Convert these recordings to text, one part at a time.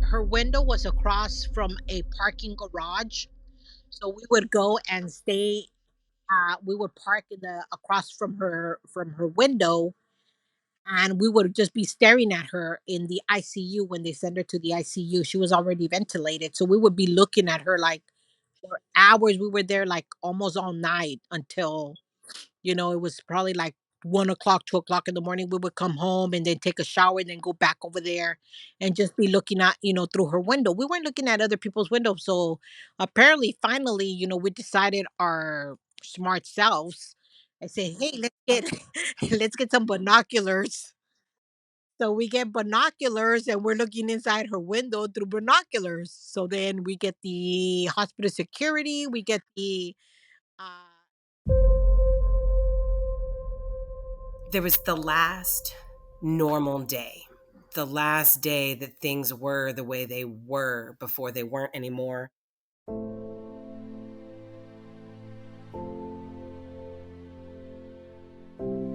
her window was across from a parking garage. So we would go and stay. We would park in the across from her window, and we would just be staring at her in the ICU when they sent her to the ICU. She was already ventilated, so we would be looking at her like for hours. We were there like almost all night until it was probably like 1 o'clock, 2 o'clock in the morning. We would come home and then take a shower and then go back over there and just be looking at, through her window. We weren't looking at other people's windows. So apparently, finally, we decided our smart selves and say, hey, let's get let's get some binoculars. So we get binoculars and we're looking inside her window through binoculars. So then we get the hospital security, we get the There was the last normal day, the last day that things were the way they were before they weren't anymore.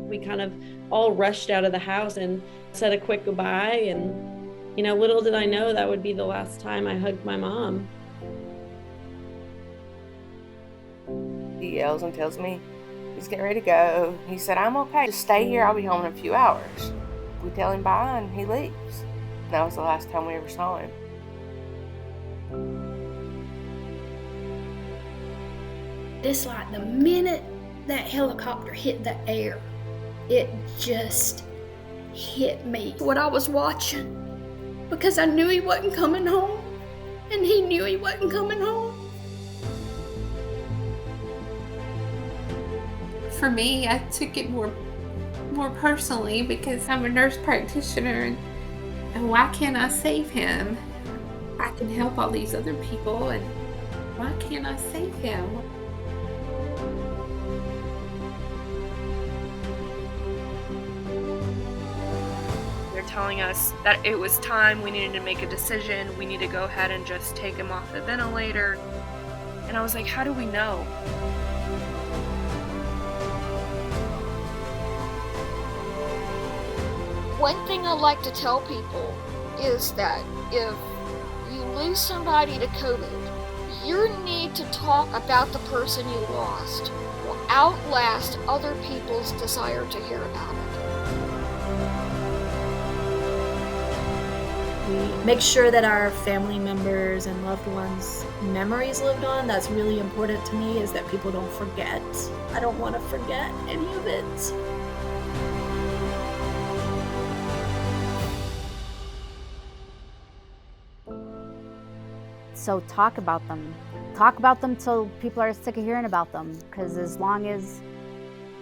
We kind of all rushed out of the house and said a quick goodbye. And, little did I know that would be the last time I hugged my mom. He yells and tells me he's getting ready to go. He said, I'm okay. Just stay here. I'll be home in a few hours. We tell him bye and he leaves. And that was the last time we ever saw him. It's like the minute that helicopter hit the air, it just hit me what I was watching, because I knew he wasn't coming home and he knew he wasn't coming home. For me, I took it more personally because I'm a nurse practitioner, and why can't I save him? I can help all these other people, and why can't I save him? They're telling us that it was time, we needed to make a decision, we need to go ahead and just take him off the ventilator. And I was like, how do we know? One thing I like to tell people is that if you lose somebody to COVID, your need to talk about the person you lost will outlast other people's desire to hear about it. We make sure that our family members and loved ones' memories lived on. That's really important to me, is that people don't forget. I don't want to forget any of it. So talk about them. Talk about them till people are sick of hearing about them. Because as long as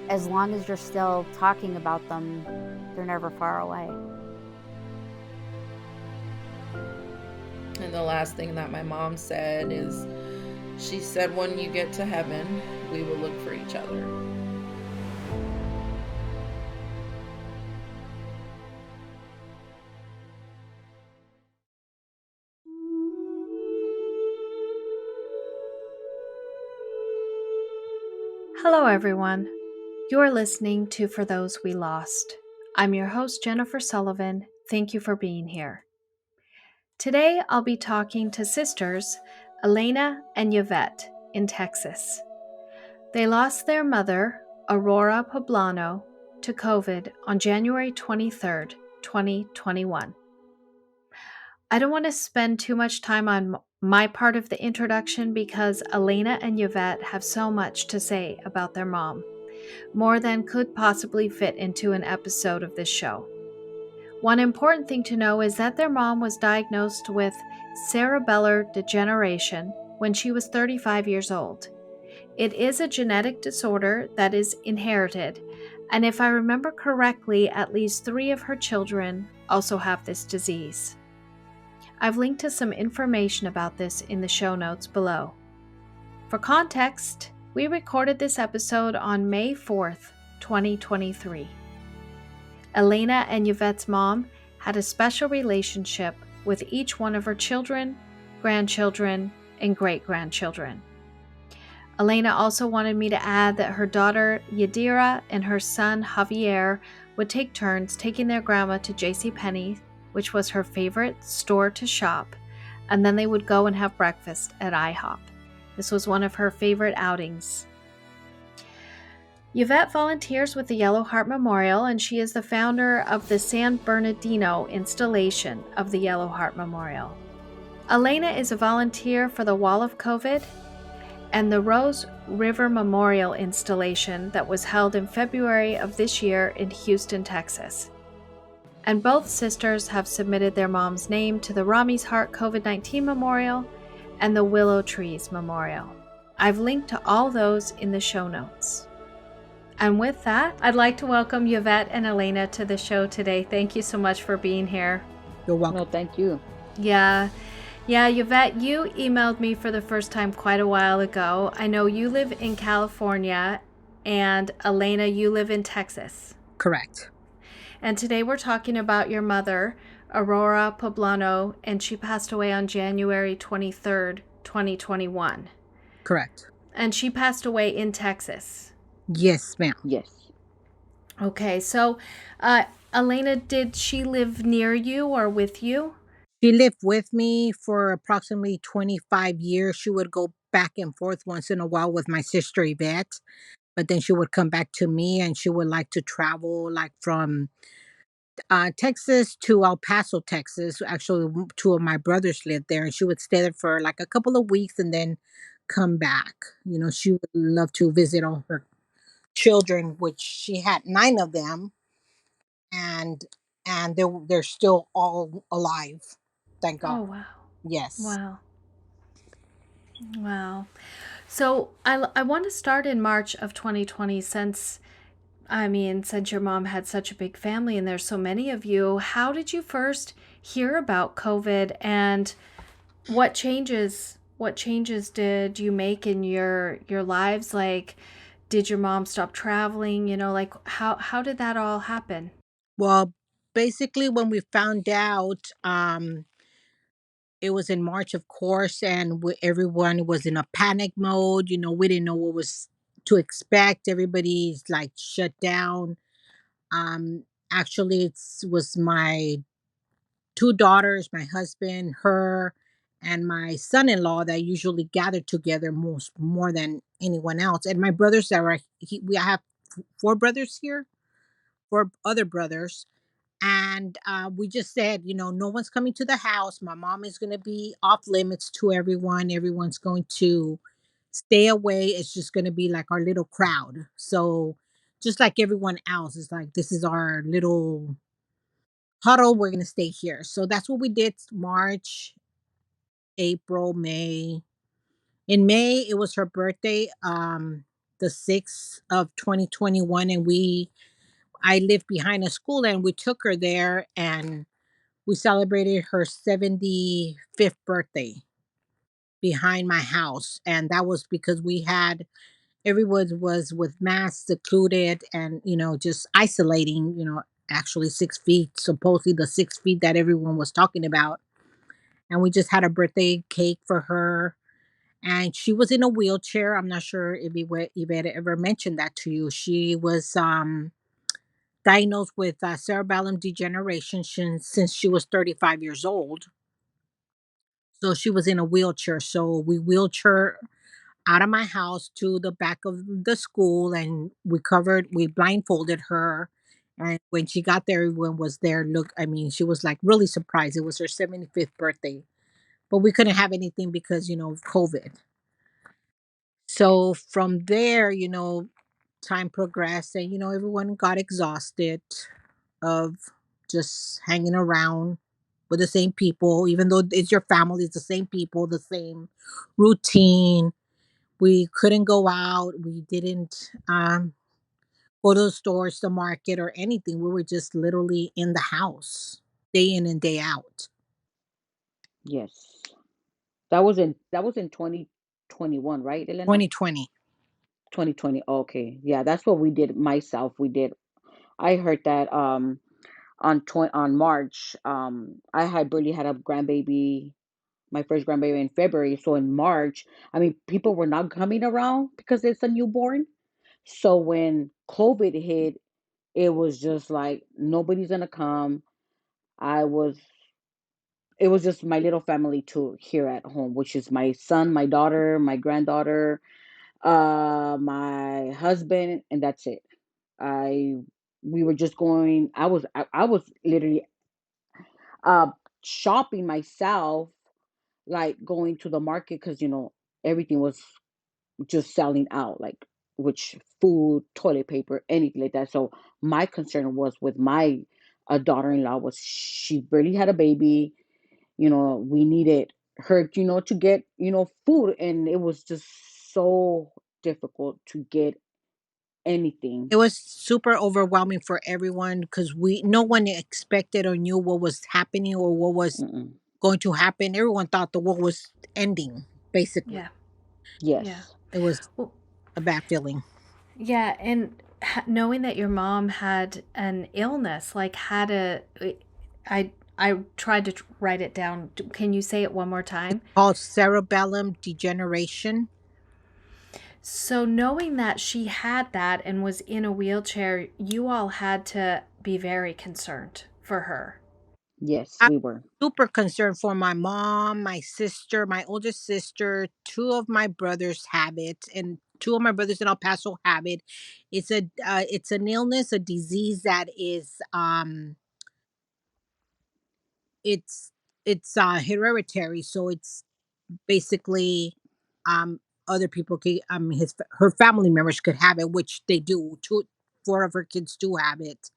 you're still talking about them, they're never far away. And the last thing that my mom said is, she said, when you get to heaven, we will look for each other. Hello everyone, you're listening to For Those We Lost. I'm your host Jennifer Sullivan. Thank you for being here. Today I'll be talking to sisters Elena and Yvette in Texas. They lost their mother, Aurora Poblano, to COVID on January 23rd, 2021. I don't want to spend too much time on my part of the introduction because Elena and Yvette have so much to say about their mom, more than could possibly fit into an episode of this show. One important thing to know is that their mom was diagnosed with cerebellar degeneration when she was 35 years old. It is a genetic disorder that is inherited, and if I remember correctly, at least 3 of her children also have this disease. I've linked to some information about this in the show notes below. For context, we recorded this episode on May 4th, 2023. Elena and Yvette's mom had a special relationship with each one of her children, grandchildren, and great-grandchildren. Elena also wanted me to add that her daughter Yadira and her son Javier would take turns taking their grandma to JC Penney, which was her favorite store to shop, and then they would go and have breakfast at IHOP. This was one of her favorite outings. Yvette volunteers with the Yellow Heart Memorial, and she is the founder of the San Bernardino installation of the Yellow Heart Memorial. Elena is a volunteer for the Wall of COVID and the Rose River Memorial installation that was held in February of this year in Houston, Texas. And both sisters have submitted their mom's name to the Rami's Heart COVID-19 Memorial and the Willow Trees Memorial. I've linked to all those in the show notes. And with that, I'd like to welcome Yvette and Elena to the show today. Thank you so much for being here. You're welcome. No, thank you. Yeah, Yvette, you emailed me for the first time quite a while ago. I know you live in California, and Elena, you live in Texas. Correct. And today we're talking about your mother, Aurora Poblano, and she passed away on January 23rd, 2021. Correct. And she passed away in Texas. Yes, ma'am. Yes. Okay, so Elena, did she live near you or with you? She lived with me for approximately 25 years. She would go back and forth once in a while with my sister Yvette, but then she would come back to me, and she would like to travel like from Texas to El Paso, Texas. Actually, two of my brothers lived there, and she would stay there for like a couple of weeks and then come back. She would love to visit all her children, which she had 9 of them, and they're still all alive. Thank God. Oh, wow. Yes. Wow. So I want to start in March of 2020 since your mom had such a big family and there's so many of you. How did you first hear about COVID, and what changes did you make in your lives? Like, did your mom stop traveling? Like how did that all happen? Well, basically, when we found out, it was in March, of course, and everyone was in a panic mode. We didn't know what was to expect. Everybody's like shut down. Actually, it was my 2 daughters, my husband, her, and my son-in-law that usually gathered together more than anyone else. And my brothers that were we have 4 brothers here, 4 other brothers. And we just said, no one's coming to the house. My mom is going to be off limits to everyone. Everyone's going to stay away. It's just going to be like our little crowd. So just like everyone else, it's like, this is our little huddle. We're going to stay here. So that's what we did. March, April, May. In May, it was her birthday, the 6th of 2021. And I lived behind a school, and we took her there, and we celebrated her 75th birthday behind my house. And that was because everyone was with masks, secluded, and, just isolating, actually 6 feet, supposedly the 6 feet that everyone was talking about. And we just had a birthday cake for her. And she was in a wheelchair. I'm not sure if Yvette ever mentioned that to you. She was diagnosed with cerebellar degeneration since she was 35 years old. So she was in a wheelchair. So we wheeled her out of my house to the back of the school, and we blindfolded her. And when she got there, everyone was there. Look, I mean, she was like really surprised. It was her 75th birthday, but we couldn't have anything because, of COVID. So from there, time progressed, and, everyone got exhausted of just hanging around with the same people, even though it's your family, it's the same people, the same routine. We couldn't go out. We didn't go to the stores, the market, or anything. We were just literally in the house, day in and day out. Yes. That was in 2021, right, Elena? 2020. 2020. Okay. Yeah, that's what we did myself. We did. I heard that on March, I had barely had a grandbaby, my first grandbaby in February. So in March, I mean, people were not coming around because it's a newborn. So when COVID hit, it was just like nobody's gonna come. I was it was just my little family too here at home, which is my son, my daughter, my granddaughter, my husband, and that's it. I We were just going. I was literally uh shopping myself, like going to the market because everything was just selling out, like which food, toilet paper, anything like that. So my concern was with my daughter-in-law was she barely had a baby. We needed her, to get food, and it was just so difficult to get anything. It was super overwhelming for everyone because no one expected or knew what was happening or what was Mm-mm. going to happen. Everyone thought the war was ending, basically. Yeah. Yeah. Yes. It was Well, a bad feeling. yeah, and knowing that your mom had an illness, like had a, I tried to write it down. Can you say it one more time? Called cerebellum degeneration. So knowing that she had that and was in a wheelchair, you all had to be very concerned for her. Yes, I'm we were. super concerned for my mom, my sister, my older sister. Two of my brothers have it, and two of my brothers in El Paso have it. It's an illness, a disease that is it's hereditary. So it's basically other people could her family members could have it, which they do. Four of her kids do have it.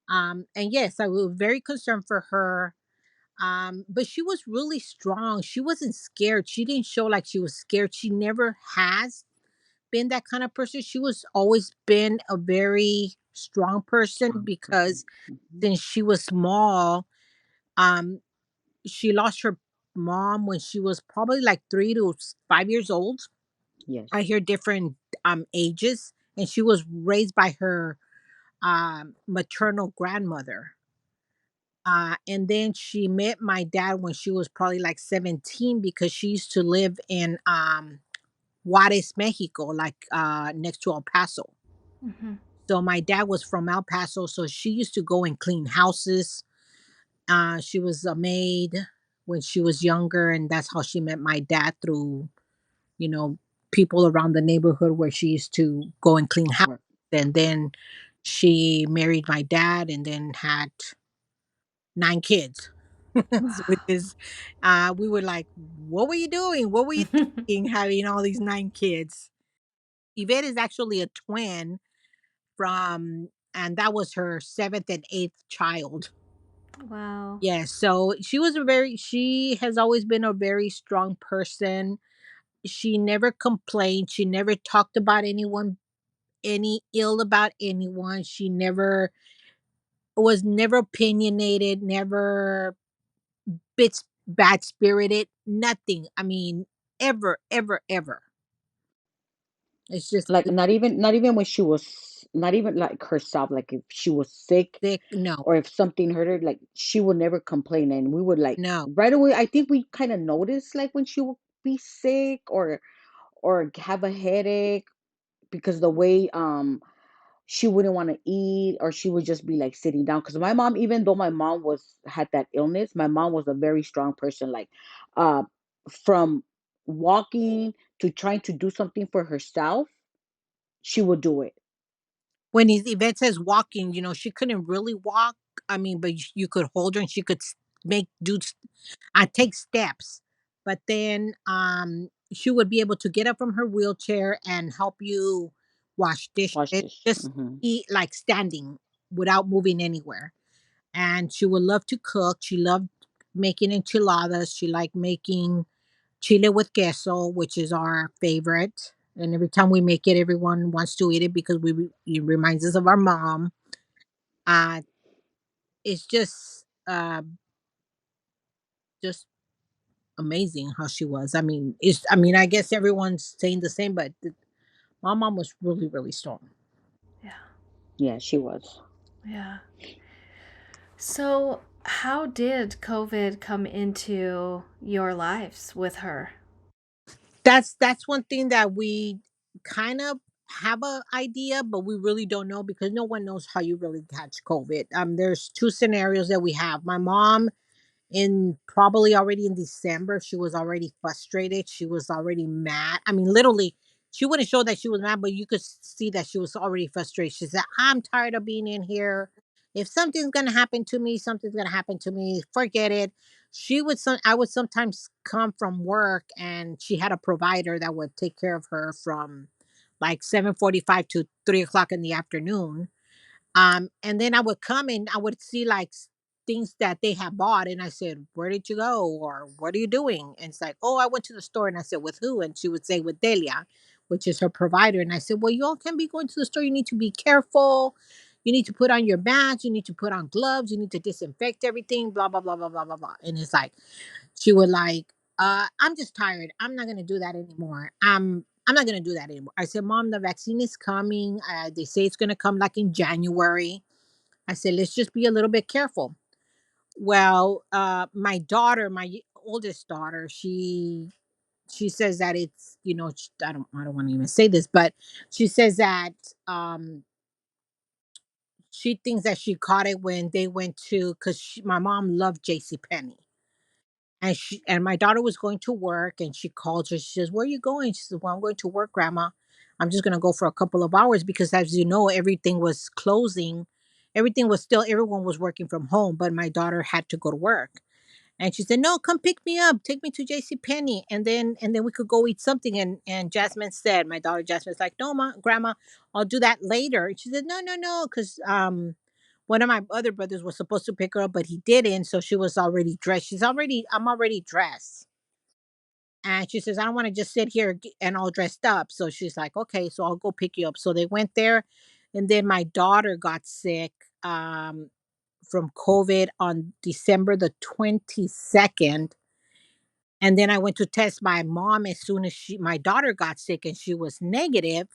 And yes, I was very concerned for her. But she was really strong. She wasn't scared. She didn't show like she was scared. She never has been that kind of person. She was always been a very strong person because Mhm. since she was small, um, she lost her mom when she was probably like 3 to 5 years old. I Yes. hear different ages, and she was raised by her maternal grandmother. And then she met my dad when she was probably like 17 because she used to live in Juarez, Mexico, like next to El Paso. Hmm. So my dad was from El Paso, so she used to go and clean houses. She was a maid when she was younger, and that's how she met my dad through, you know, people around the neighborhood where she used to go and clean houses. Work. And then she married my dad and then had 9 kids. Which is, we were like, what were you doing? What were you thinking having all these 9 kids? Yvette is actually a twin and that was her seventh and eighth child. Wow. Yes. So she has always been a very strong person. She never complained. She never talked about anyone, any ill about anyone. She never was never opinionated, never bad spirited, nothing. I mean, ever, ever, ever. It's just Like not even when she was not even like herself. Like if she was sick sick. No, or if something hurt her, like she would never complain, and we would like no. right away. I think we kind of noticed like when she would be sick or have a headache because the way she wouldn't want to eat or she would just be like sitting down because my mom, even though my mom was had that illness, my mom was a very strong person, like uh from walking to trying to do something for herself, she would do it. When Yvette says walking, she couldn't really walk. I mean, but you could hold her and she could make do take steps. But then she would be able to get up from her wheelchair and help you wash dishes, Watch this. just eat like standing without moving anywhere. And she would love to cook. She loved making enchiladas. She liked making chile with queso, which is our favorite. And every time we make it, everyone wants to eat it because it reminds us of our mom. Uh, it's just amazing how she was. I mean, I guess everyone's saying the same, but my mom was really, really strong. Yeah. Yeah, she was. Yeah. So, how did COVID come into your lives with her? That's one thing that we kind of have a idea, but we really don't know because no one knows how you really catch COVID. There's two scenarios that we have. My mom in probably already in December, she was already frustrated. She was already mad. I mean, literally, she wouldn't show that she was mad, but you could see that she was already frustrated. She said, I'm tired of being in here. If something's gonna happen to me, something's gonna happen to me. Forget it. I would sometimes come from work and she had a provider that would take care of her from like 7:45 to 3 o'clock in the afternoon. And then I would come and I would see like things that they had bought, and I said, "Where did you go?" or "What are you doing?" And it's like, "Oh, I went to the store." And I said, "With who?" And she would say, "With Delia," which is her provider. And I said, "Well, you all can be going to the store. You need to be careful. You need to put on your mask. You need to put on gloves. You need to disinfect everything. Blah blah blah blah blah blah blah." And it's like she would like, "I'm just tired. I'm not gonna do that anymore. I'm not gonna do that anymore." I said, "Mom, the vaccine is coming. They say it's gonna come like in January." I said, "Let's just be a little bit careful." Well, my daughter, oldest daughter, she says that it's, I don't want to even say this, but she says that um she thinks that she caught it when they went to, because my mom loved JC Penney. And my daughter was going to work and she called her. She says, "Where are you going?" She says, "Well, I'm going to work, Grandma. I'm just gonna go for a couple of hours because, as you know, everything was closing. Everything was still, everyone was working from home, but my daughter had to go to work." And she said, "No, come pick me up. Take me to JC Penney, and then we could go eat something." And Jasmine said, my daughter Jasmine's like, "No, Grandma, I'll do that later." And she said, "No, no, no," because one of my other brothers was supposed to pick her up, but he didn't. So she was already dressed. I'm already dressed. And she says, "I don't want to just sit here and all dressed up." So she's like, "Okay, so I'll go pick you up." So they went there. And then my daughter got sick from COVID on December the 22nd. And then I went to test my mom as soon as my daughter got sick and she was negative.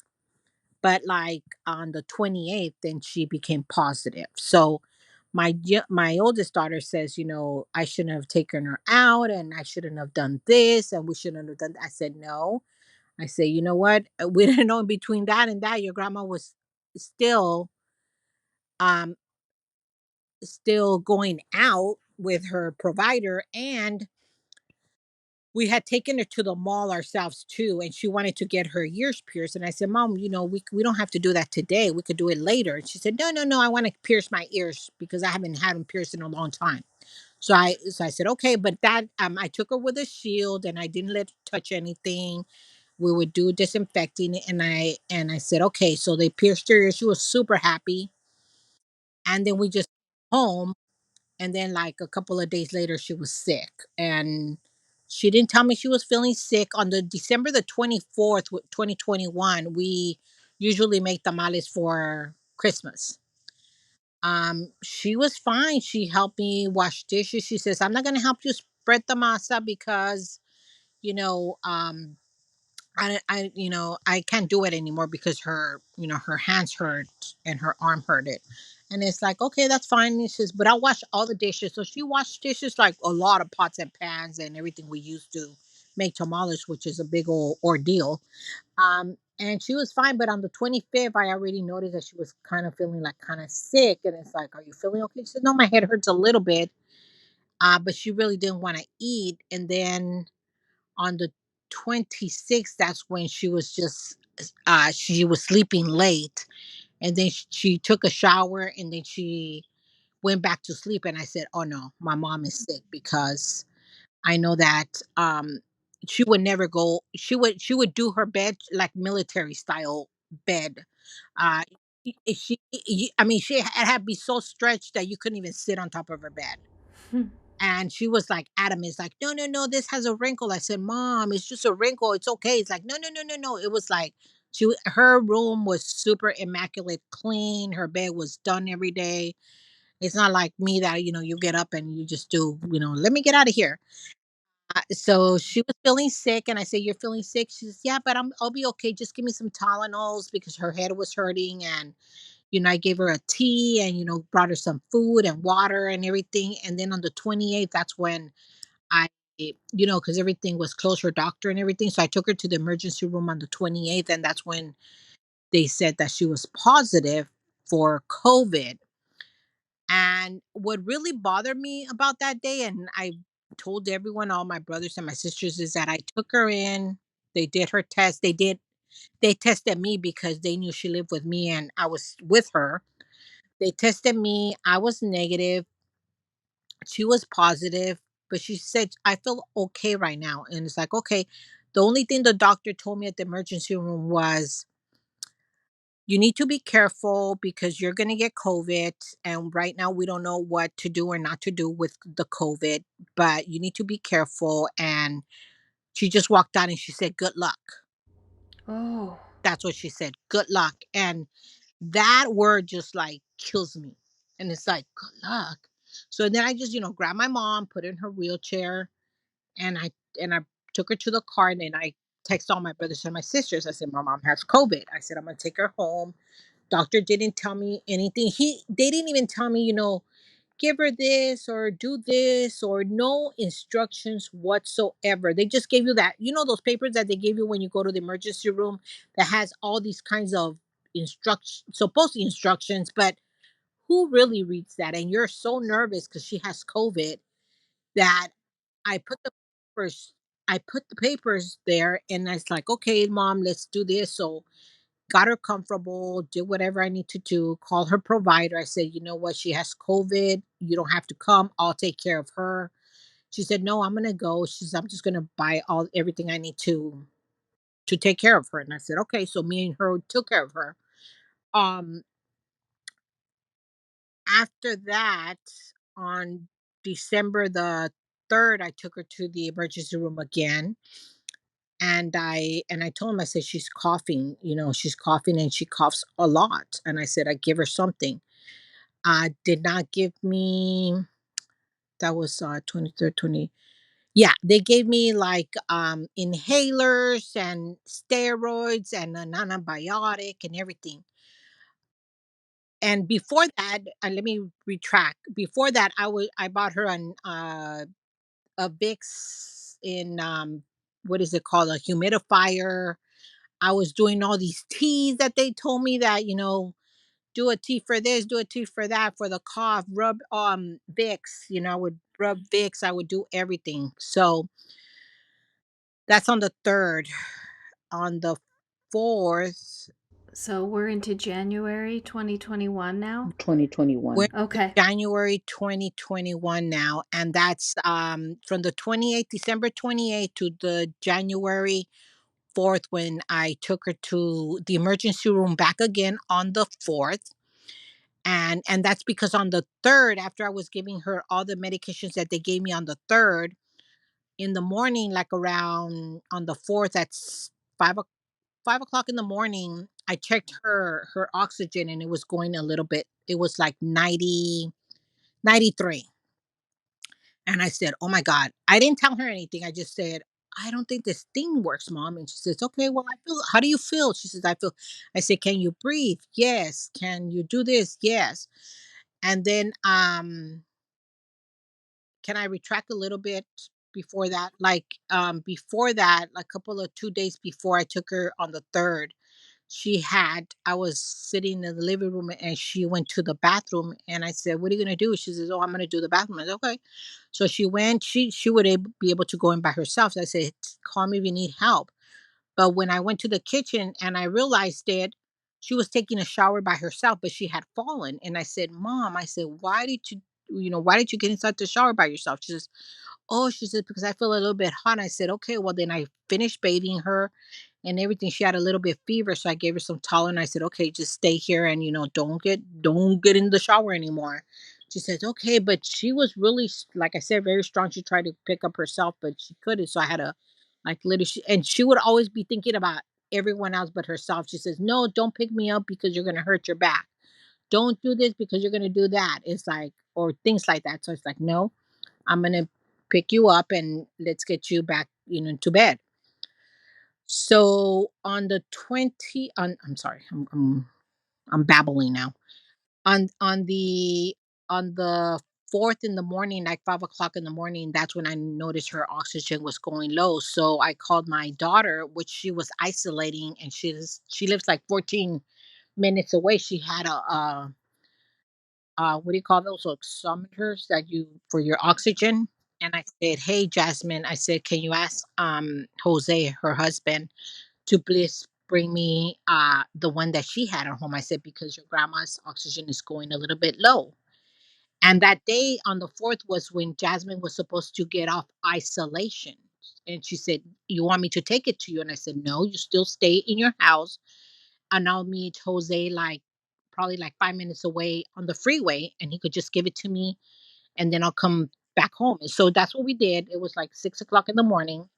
But like on the 28th, then she became positive. So my oldest daughter says, "I shouldn't have taken her out and I shouldn't have done this and we shouldn't have done that." I said, "No." I say, "You know what? We didn't know in between that and that your grandma was still um still going out with her provider, and we had taken her to the mall ourselves too, and she wanted to get her ears pierced." And I said, "Mom, we don't have to do that today. We could do it later." And she said, "No, no, no. I want to pierce my ears because I haven't had them pierced in a long time." So I said, "Okay," but that I took her with a shield and I didn't let her touch anything. We would do disinfecting, and I said, "Okay." So they pierced her ears. She was super happy, and then we just home. And then like a couple of days later she was sick, and she didn't tell me she was feeling sick. On the December the 24th 2021, we usually make tamales for Christmas. She was fine. She helped me wash dishes. She says, "I'm not going to help you spread the masa because you know I can't do it anymore because her hands hurt and her arm hurt it." And it's like, "Okay, that's fine." And she says, "But I'll wash all the dishes." So she washed dishes, like a lot of pots and pans and everything we used to make tamales, which is a big old ordeal. And she was fine. But on the 25th, I already noticed that she was kind of feeling like kind of sick. And it's like, "Are you feeling okay?" She said, "No, my head hurts a little bit." But she really didn't want to eat. And then on the 26th, that's when she was sleeping late, and then she took a shower and then she went back to sleep. And I said, "Oh no, my mom is sick," because I know that she would never go she would do her bed like military style bed. uh I mean, she had to be so stretched that you couldn't even sit on top of her bed. And she was like adamant. It's like, "No, no, no, this has a wrinkle." I said, "Mom, it's just a wrinkle. It's okay." It's like, "No, no, no, no, no." It was like her room was super immaculate clean. Her bed was done every day. It's not like me that, you get up and you just do, "Let me get out of here." So she was feeling sick, and I said, "You're feeling sick?" She says, "Yeah, but I'll be okay. Just give me some Tylenols," because her head was hurting. And I gave her a tea and brought her some food and water and everything. And then on the 28th, that's when I, because everything was closed for doctor and everything. So I took her to the emergency room on the 28th, and that's when they said that she was positive for COVID. And what really bothered me about that day, and I told everyone, all my brothers and my sisters, is that I took her in. They did her test. They tested me because they knew she lived with me and I was with her. They tested me. I was negative. She was positive, but she said, I feel okay right now. And it's like, okay. The only thing the doctor told me at the emergency room was, you need to be careful because you're going to get COVID. And right now, we don't know what to do or not to do with the COVID, but you need to be careful. And she just walked out and she said, good luck. Oh. That's what she said, good luck. And that word just like kills me. And it's like, good luck. So then I just, grabbed my mom, put her in her wheelchair, and I took her to the car, and then I text all my brothers and my sisters. I said, my mom has COVID. I said, I'm gonna take her home. Doctor didn't tell me anything. They didn't even tell me, give her this or do this, or no instructions whatsoever. They just gave you that, those papers that they give you when you go to the emergency room that has all these kinds of supposed instructions, but who really reads that? And you're so nervous because she has COVID that I put the papers I put the papers there, and I was like, okay, mom, let's do this. So got her comfortable, did whatever I need to do, call her provider. I said, you know what, she has COVID. You don't have to come. I'll take care of her. She said, no, I'm gonna go. She said, I'm just gonna buy everything I need to take care of her. And I said, okay. So me and her took care of her. Um After that, on December the 3rd, I took her to the emergency room again. And I told him, I said, she's coughing, she's coughing and she coughs a lot. And I said, I give her something. Did not give me, that was 23rd, 20. Yeah, they gave me like inhalers and steroids and an antibiotic and everything. And before that, let me retract. Before that, I bought her a Vicks in what is it called, a humidifier. I was doing all these teas that they told me that, do a tea for this, do a tea for that, for the cough, rub Vicks, I would rub Vicks, I would do everything. So that's on the 3rd. On the 4th, So we're into January 2021 now? we're 2021. in Okay. January 2021 now, and that's from the 28th, December 28th to the January 4th, when I took her to the emergency room back again on the 4th. And that's because on the 3rd, after I was giving her all the medications that they gave me on the 3rd, in the morning, like around on the 4th, at 5 o'clock in the morning, I checked her oxygen, and it was going a little bit. It was like 93. And I said, oh my God. I didn't tell her anything. I just said, I don't think this thing works, mom. And she says, okay, well, how do you feel? She says, I said, can you breathe? Yes. Can you do this? Yes. And then, can I retract a little bit before that? Like, before that, like a couple of 2 days before I took her on the 3rd, I was sitting in the living room and she went to the bathroom, and I said, what are you going to do? She says, oh, I'm going to do the bathroom. I said, okay. So she went, she would be able to go in by herself. So I said, call me if you need help. But when I went to the kitchen and I realized it, she was taking a shower by herself, but she had fallen. And I said, mom, I said, why did you get inside the shower by yourself? She says, oh, she said, because I feel a little bit hot. I said, okay, well, then I finished bathing her and everything. She had a little bit fever. So I gave her some towel and I said, okay, just stay here and, don't get in the shower anymore. She says, okay, but she was really, like I said, very strong. She tried to pick up herself, but she couldn't. So I had to like literally, and she would always be thinking about everyone else but herself. She says, no, don't pick me up because you're going to hurt your back. Don't do this because you're going to do that. It's like, or things like that. So it's like, no, I'm going to pick you up and let's get you back, to bed. So on the 20, I'm sorry, I'm babbling now. On the 4th in the morning, like 5 o'clock in the morning, that's when I noticed her oxygen was going low. So I called my daughter, which she was isolating, and she lives like 14 minutes away. She had what do you call those oximeters that you for your oxygen? And I said, "Hey, Jasmine," I said, "can you ask Jose, her husband, to please bring me the one that she had at home?" I said, "Because your grandma's oxygen is going a little bit low." And that day on the 4th was when Jasmine was supposed to get off isolation. And she said, "You want me to take it to you?" And I said, "No, you still stay in your house, and I'll meet Jose like probably like 5 minutes away on the freeway, and he could just give it to me, and then I'll come back home." And so that's what we did. It was like 6 o'clock in the morning.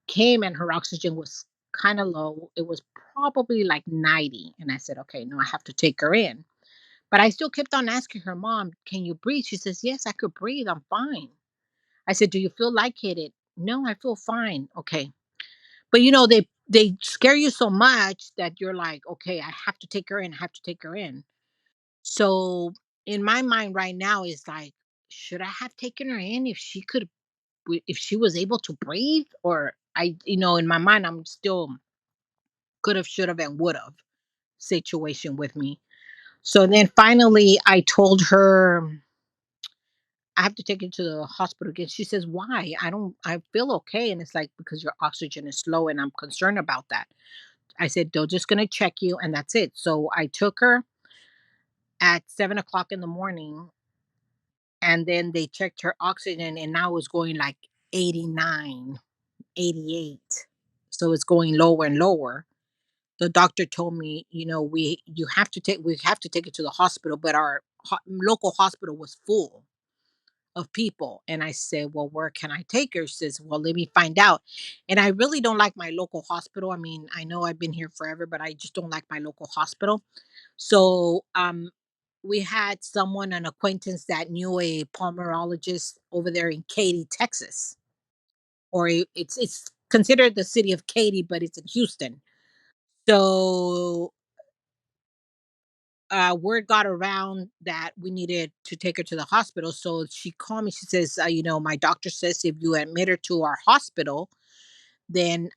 Came and her oxygen was kind of low. It was probably like 90. And I said, "Okay, no, I have to take her in." But I still kept on asking her, "Mom, can you breathe?" She says, "Yes, I could breathe. I'm fine." I said, "Do you feel lightheaded?" "No, I feel fine." Okay. But they scare you so much that you're like, "Okay, I have to take her in. I have to take her in." So in my mind right now is like, should I have taken her in if she could, if she was able to breathe? Or in my mind, I'm still could have, should have, and would have situation with me. So then finally, I told her I have to take you to the hospital again. She says, "Why? I feel okay." And it's like, "Because your oxygen is low and I'm concerned about that." I said, "They're just going to check you and that's it." So I took her at 7 o'clock in the morning, and then they checked her oxygen, and now it's going like 89, 88. So it's going lower and lower. The doctor told me, we have to take it to the hospital, but our local hospital was full of people. And I said, "Well, where can I take her?" She says, "Well, let me find out." And I really don't like my local hospital. I mean, I know I've been here forever, but I just don't like my local hospital. So we had someone, an acquaintance that knew a pulmonologist over there in Katy, Texas, or it's considered the city of Katy, but it's in Houston. So word got around that we needed to take her to the hospital. So she called me. She says, "My doctor says if you admit her to our hospital, then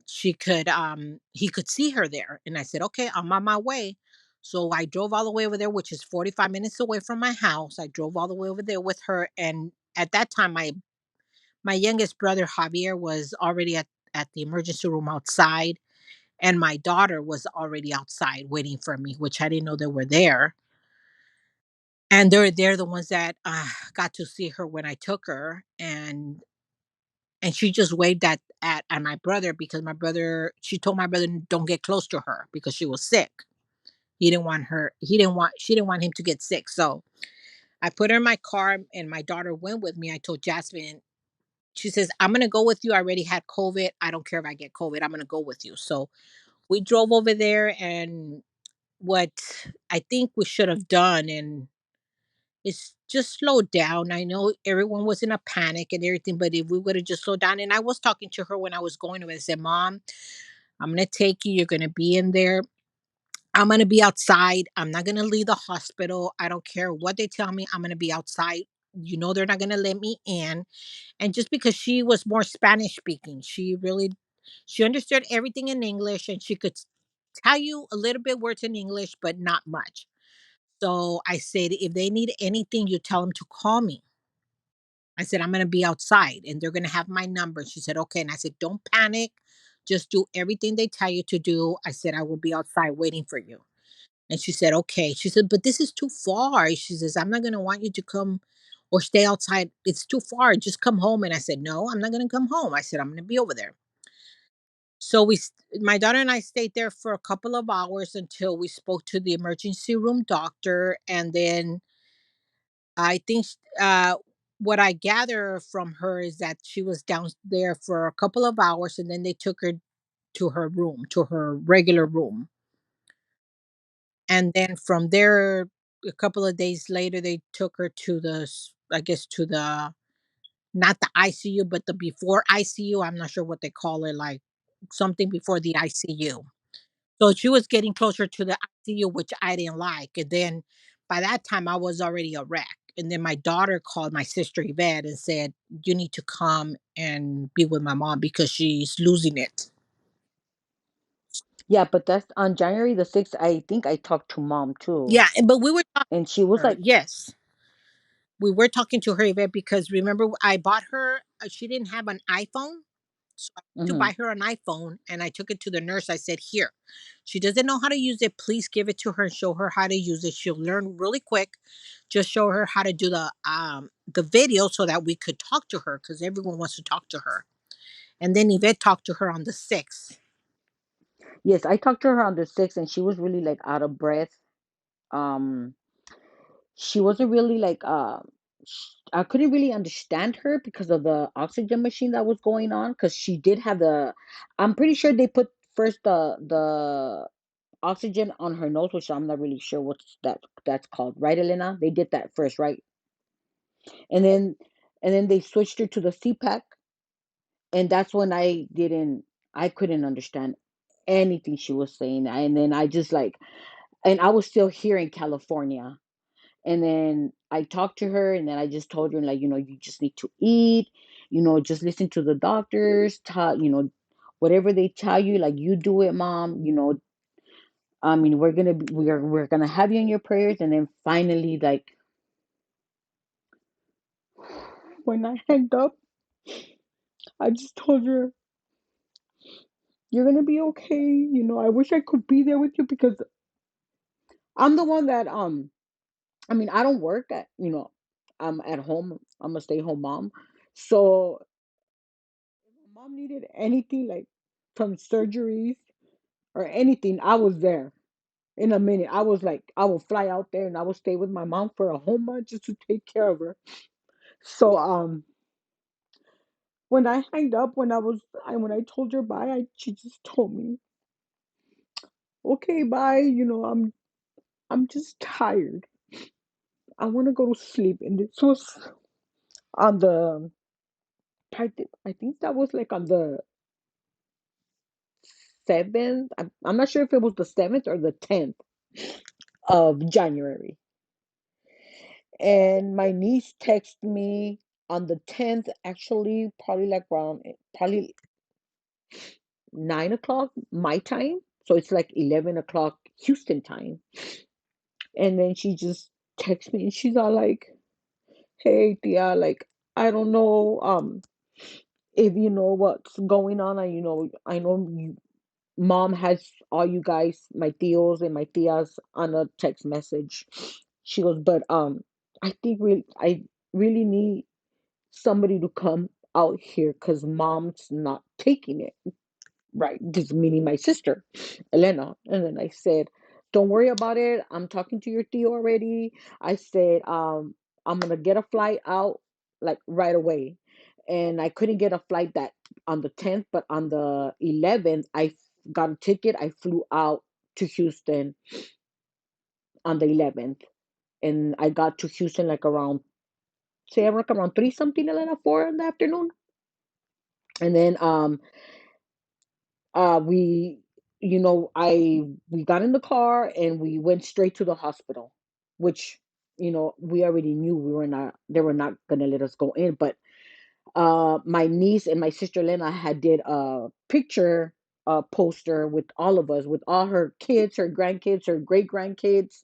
he could see her there." And I said, "Okay, I'm on my way." So I drove all the way over there, which is 45 minutes away from my house. I drove all the way over there with her. And at that time, my youngest brother, Javier, was already at the emergency room outside. And my daughter was already outside waiting for me, which I didn't know they were there. And they're the ones that got to see her when I took her. And she just waved at my brother, because my brother she told my brother, "Don't get close to her," because she was sick. She didn't want him to get sick. So I put her in my car, and my daughter went with me. I told Jasmine, she says, "I'm gonna go with you. I already had COVID. I don't care if I get COVID. I'm gonna go with you." So we drove over there, and what I think we should have done, and it's just slowed down. I know everyone was in a panic and everything, but if we would have just slowed down, and I was talking to her when I was going to it, I said, "Mom, I'm gonna take you. You're gonna be in there. I'm gonna be outside. I'm not gonna leave the hospital. I don't care what they tell me. I'm gonna be outside. They're not gonna let me in." And just because she was more Spanish speaking, she understood everything in English, and she could tell you a little bit words in English, but not much. So I said, "If they need anything, you tell them to call me." I said, "I'm going to be outside and they're going to have my number." She said, "Okay." And I said, "Don't panic. Just do everything they tell you to do." I said, "I will be outside waiting for you." And she said, "Okay." She said, "But this is too far." She says, "I'm not going to want you to come or stay outside. It's too far. Just come home." And I said, "No, I'm not going to come home." I said, "I'm going to be over there." So my daughter and I stayed there for a couple of hours until we spoke to the emergency room doctor. And then I think what I gather from her is that she was down there for a couple of hours, and then they took her to her room, to her regular room. And then from there, a couple of days later, they took her to I guess, to the, not the ICU, but the before ICU. I'm not sure what they call it, like something before the ICU. So she was getting closer to the ICU, which I didn't like. And then by that time, I was already a wreck. And then my daughter called my sister Yvette and said, "You need to come and be with my mom because she's losing it." Yeah, but that's on January the 6th. I think I talked to mom too. Yeah, but we were talking And she to was her. like, Yes, we were talking to her, Yvette, because remember I bought her. She didn't have an iPhone, so I had to mm-hmm. buy her an iPhone, and I took it to the nurse. I said, "Here, she doesn't know how to use it. Please give it to her and show her how to use it. She'll learn really quick. Just show her how to do the video so that we could talk to her because everyone wants to talk to her." And then Yvette talked to her on the 6th. Yes, I talked to her on the 6th, and she was really like out of breath. Um, she wasn't really like I couldn't really understand her because of the oxygen machine that was going on. Because she did have the, I'm pretty sure they put first the oxygen on her nose, which I'm not really sure what's that's called, right, Elena? They did that first, right? And then they switched her to the CPAC, and that's when I couldn't understand anything she was saying. And then I just like, and I was still here in California. And then I talked to her, and then I just told her, like, you just need to eat, just listen to the doctors, whatever they tell you, like, you do it, mom. I mean, we're gonna have you in your prayers. And then finally, like, when I hanged up, I just told her, you're gonna be okay. I wish I could be there with you because I'm the one that I mean, I don't work I'm at home. I'm a stay-home mom. So if my mom needed anything, like from surgeries or anything, I was there in a minute. I was like, I will fly out there and I will stay with my mom for a whole month just to take care of her. So when I hanged up, when I told her bye, she just told me, okay, bye. I'm just tired. I want to go to sleep. And this was on the I think that was like on the 7th. I'm not sure if it was the 7th or the 10th of January. And my niece texted me on the 10th, actually, probably like around probably 9 o'clock my time. So it's like 11 o'clock Houston time. And then she just texts me and she's all like, hey, Tia, like, I don't know if you know what's going on. I know mom has all you guys, my tios and my tias, on a text message. She goes, but I really need somebody to come out here because mom's not taking it. Right, just meaning my sister, Elena. And then I said, don't worry about it. I'm talking to your tio already. I said, I'm gonna get a flight out like right away. And I couldn't get a flight that on the 10th, but on the 11th, got a ticket. I flew out to Houston on the 11th. And I got to Houston like around, say, like around 3 something, Elena, 4 in the afternoon. And then we we got in the car and we went straight to the hospital, which we already knew they were not going to let us go in. But my niece and my sister Lena had did a picture poster with all of us, with all her kids, her grandkids, her great grandkids.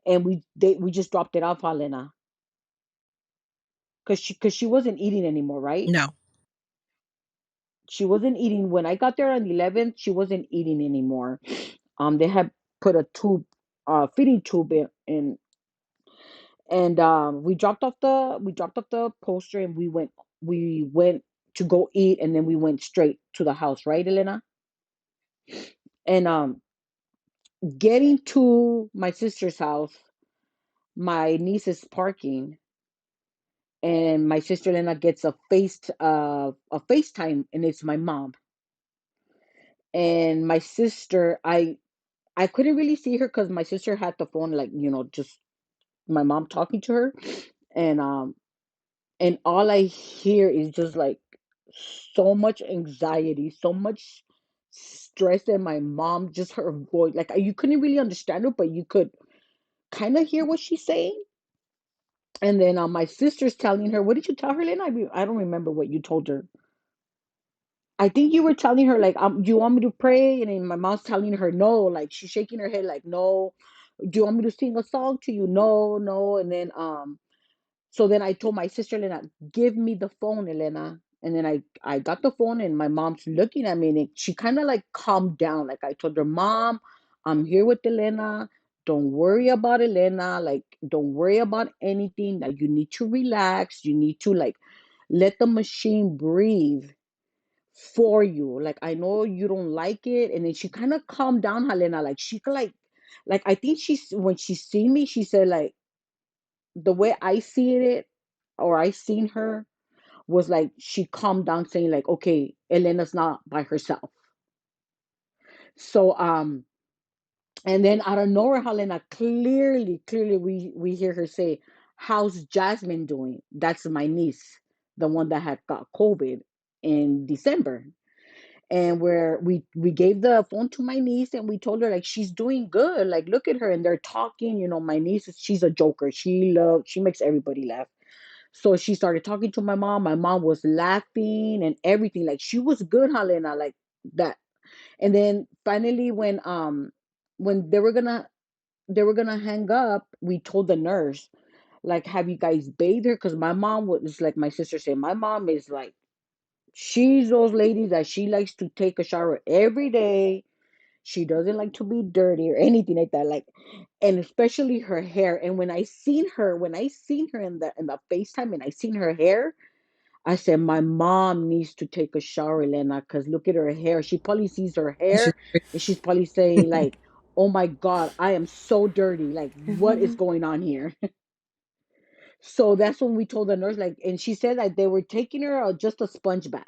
And we just dropped it off on Lena because she wasn't eating anymore, right? No. She wasn't eating when I got there on the 11th. She wasn't eating anymore. They had put a tube, feeding tube in, and we dropped off the poster, and we went to go eat, and then we went straight to the house, right, Elena? And getting to my sister's house, my niece is parking, and my sister Elena gets a FaceTime, and it's my mom. And my sister, I couldn't really see her because my sister had the phone, like, just my mom talking to her. And all I hear is just like so much anxiety, so much stress, and my mom, just her voice, like, you couldn't really understand her, but you could kind of hear what she's saying. And then my sister's telling her, what did you tell her, Lena? I don't remember what you told her. I think you were telling her like, do you want me to pray? And then my mom's telling her no, like she's shaking her head like no. Do you want me to sing a song to you? No, no. And then so then I told my sister Elena, give me the phone, Elena. And then I got the phone and my mom's looking at me and she kind of like calmed down. Like I told her, Mom, I'm here with Elena. Don't worry about Elena. Like, don't worry about anything. Like, you need to relax. You need to like let the machine breathe for you. Like, I know you don't like it. And then she kind of calmed down, Helena. Like she could like I think she's when she seen me, she said like the way I see it or I seen her was like she calmed down saying like, okay, Elena's not by herself. So and then out of nowhere, Helena, clearly we hear her say, how's Jasmine doing? That's my niece, the one that had got COVID in December. And where we gave the phone to my niece and we told her like she's doing good, like look at her. And they're talking, my niece, she's a joker, she makes everybody laugh. So she started talking to my mom. My mom was laughing and everything. Like she was good, Helena, like that. And then finally, when they were gonna hang up, we told the nurse, like, have you guys bathed her? Because my mom was like my sister said, my mom is like she's those ladies that she likes to take a shower every day. She doesn't like to be dirty or anything like that. Like, and especially her hair. And when I seen her in the FaceTime and I seen her hair, I said, my mom needs to take a shower, Elena, because look at her hair. She probably sees her hair and she's probably saying, like, oh my God, I am so dirty. Like, what is going on here? So that's when we told the nurse, like, and she said that they were taking her just a sponge bath.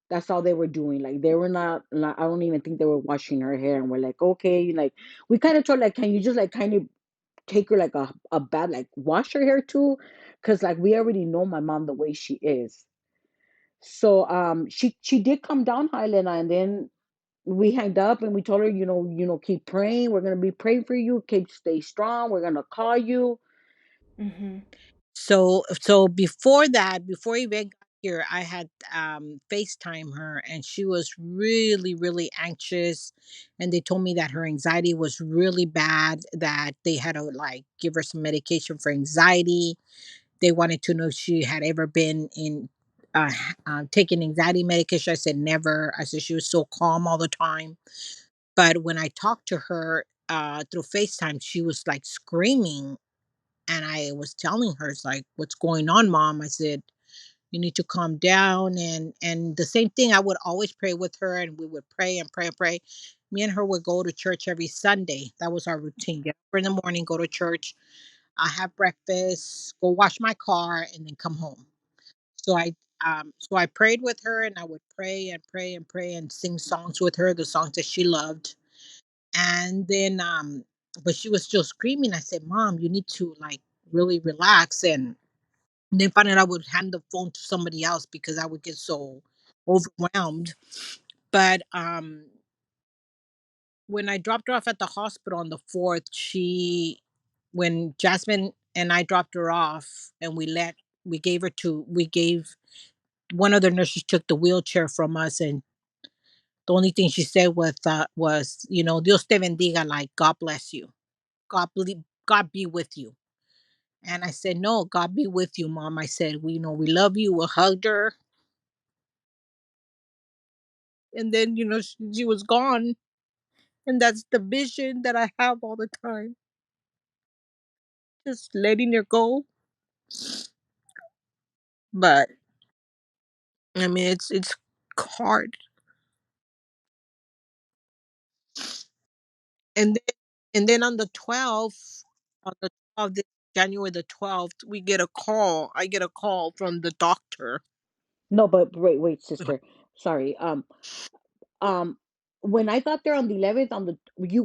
That's all they were doing. Like, they were not, I don't even think they were washing her hair. And we're like, okay, like, we kind of told, like, can you just, like, kind of take her, like, a bath, like, wash her hair too? Because, like, we already know my mom the way she is. So she did come down, Helena, and then we hanged up and we told her, keep praying. We're gonna be praying for you. Keep stay strong. We're gonna call you. Mm-hmm. So before that, before Yvette got here, I had FaceTime her, and she was really, really anxious. And they told me that her anxiety was really bad, that they had to like give her some medication for anxiety. They wanted to know if she had ever been in taking anxiety medication. I said never. I said she was so calm all the time. But when I talked to her through FaceTime, she was like screaming, and I was telling her, it's like, what's going on, Mom? I said, you need to calm down. And the same thing, I would always pray with her, and we would pray and pray and pray. Me and her would go to church every Sunday. That was our routine. Get up in the morning, go to church, I have breakfast, go wash my car, and then come home. So I prayed with her, and I would pray and pray and pray and sing songs with her, the songs that she loved. And then but she was still screaming. I said, Mom, you need to like really relax. And then finally I would hand the phone to somebody else because I would get so overwhelmed. But when I dropped her off at the hospital on the 4th, when Jasmine and I dropped her off, and we gave one of the nurses took the wheelchair from us, and the only thing she said was, Dios te bendiga, like God bless you, God be with you. And I said, no, God be with you, Mom. I said, we love you. We hugged her, and then she was gone, and that's the vision that I have all the time, just letting her go. But I mean, it's hard. And then on the 12th, this January the 12th, we get a call. I get a call from the doctor. No, but wait, sister. Sorry. Um, when I got there on the 11th, on the you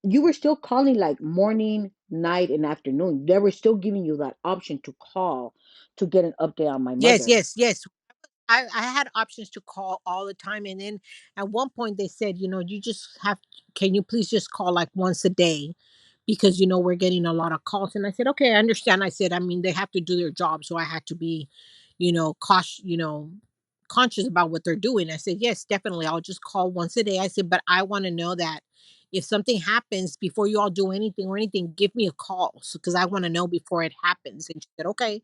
we were still calling like morning, night, and afternoon. They were still giving you that option to call to get an update on my Yes, mother. yes, yes. I had options to call all the time. And then at one point they said, you just can you please just call like once a day? Because, we're getting a lot of calls. And I said, okay, I understand. I said, I mean, they have to do their job. So I had to be, conscious about what they're doing. I said, yes, definitely. I'll just call once a day. I said, but I want to know that if something happens before you all do anything or anything, give me a call. So, because I want to know before it happens. And she said, okay.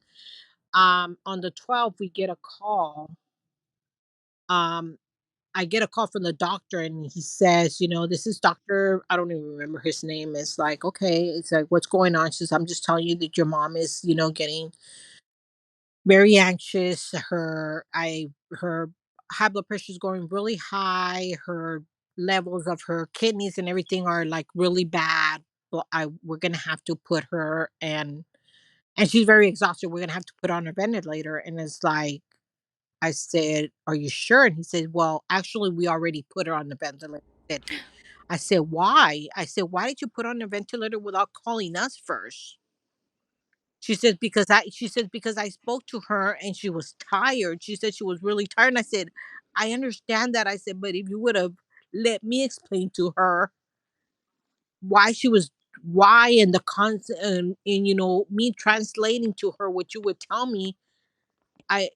On the 12th, we get a call. Um, I get a call from the doctor and he says, this is Doctor, I don't even remember his name. It's like, okay, it's like, what's going on? She says, I'm just telling you that your mom is, getting very anxious. Her high blood pressure is going really high. Her levels of her kidneys and everything are like really bad. But we're gonna have to put her and she's very exhausted. We're gonna have to put her on a ventilator. And it's like I said, "Are you sure?" And he said, "Well, actually, we already put her on the ventilator." I said, "Why?" I said, "Why did you put her on the ventilator without calling us first?" She says, because I spoke to her and she was tired. She said she was really tired. And I said, I understand that. I said, but if you would have let me explain to her why she was why and the concept and me translating to her what you would tell me,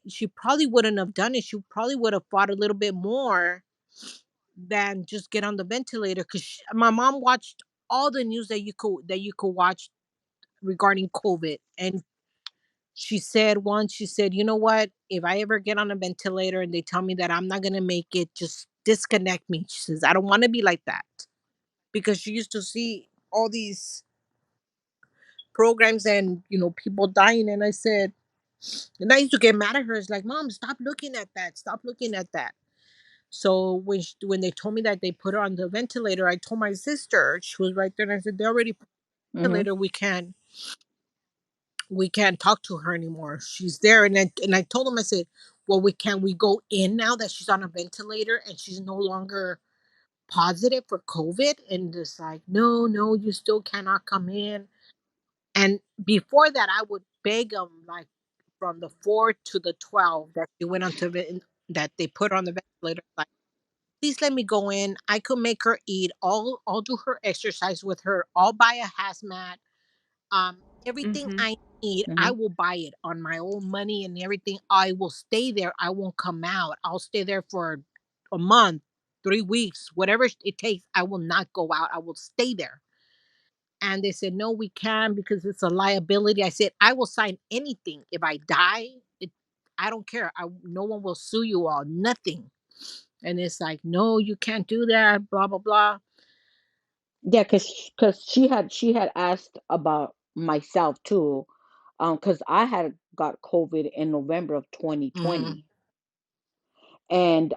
she probably wouldn't have done it. She probably would have fought a little bit more than just get on the ventilator. Because my mom watched all the news that you could watch regarding COVID, and she said, you know what? If I ever get on a ventilator and they tell me that I'm not gonna make it, just disconnect me. She says, I don't want to be like that. Because she used to see all these programs and people dying, and I used to get mad at her. It's like, Mom, stop looking at that. Stop looking at that. So when they told me that they put her on the ventilator, I told my sister. She was right there, and I said, they already put her on the Hmm. ventilator. We can't talk to her anymore. She's there, and I told him, I said, well, we go in now that she's on a ventilator and she's no longer positive for COVID? And it's like, no, no, you still cannot come in. And before that, I would beg them, like, from the 4 to the 12 that she went on to that they put her on the ventilator. Like, please let me go in. I could make her eat. I'll do her exercise with her. I'll buy a hazmat. Everything Mhm. I need, I Hmm. will buy it on my own money and everything. I will stay there. I won't come out. I'll stay there for a month, 3 weeks, whatever it takes. I will not go out. I will stay there. And they said, no, we can because it's a liability. I said, I will sign anything. If I die, I don't care. No one will sue you all, nothing. And it's like, no, you can't do that, blah, blah, blah. Yeah, because she had asked about myself too, because I had got COVID in November of Mm, 2020, and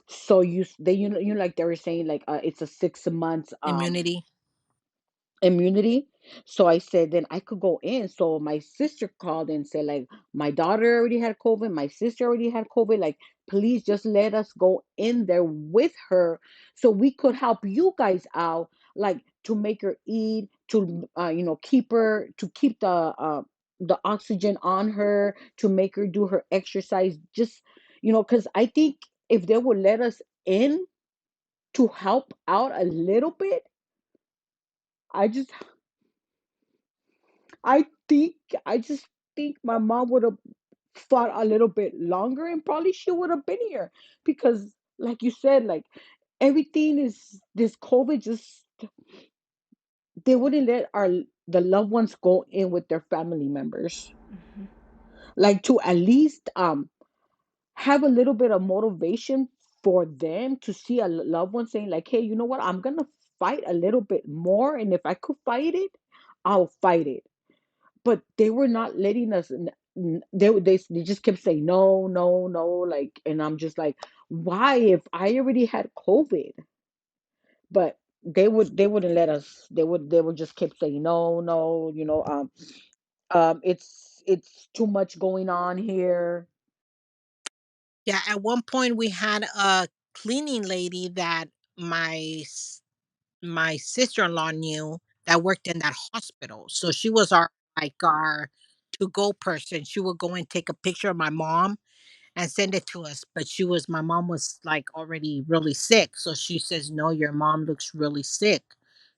so they like they were saying like it's a 6 months immunity. immunity. So I said then I could go in. So my sister called and said like my daughter already had COVID, my sister already had COVID. Like please just let us go in there with her so we could help you guys out, like to make her eat, to keep the oxygen on her, to make her do her exercise. Just because I think if they would let us in to help out a little bit, I just I think I just think my mom would have fought a little bit longer and probably she would have been here because like you said, like everything is this COVID just they wouldn't let the loved ones go in with their family members. Like to at least have a little bit of motivation for them to see a loved one saying like, hey, you know what? I'm gonna fight a little bit more and if I could fight it, I'll fight it. But they were not letting us they just kept saying no, no, no, like, and I'm just like, why if I already had COVID? But they wouldn't let us. They would just keep saying no, no, it's too much going on here. Yeah, at one point we had a cleaning lady that my sister-in-law knew that worked in that hospital. So she was our to go person. She would go and take a picture of my mom and send it to us. But my mom was like already really sick. So she says, no, your mom looks really sick.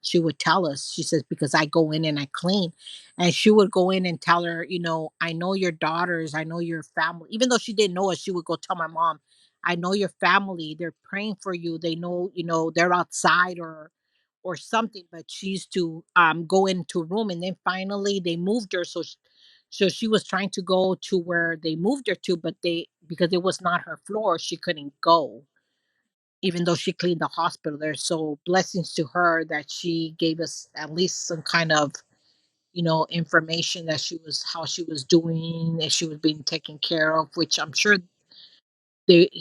she would tell us. She says, because I go in and I clean. And she would go in and tell her, I know your daughters, I know your family. Even though she didn't know us, she would go tell my mom, I know your family. They're praying for you. They know, they're outside or something. But she used to go into a room, and then finally they moved her. So she was trying to go to where they moved her to, but because it was not her floor, she couldn't go, even though she cleaned the hospital there. So blessings to her that she gave us at least some kind of, information that how she was doing, that she was being taken care of, which I'm sure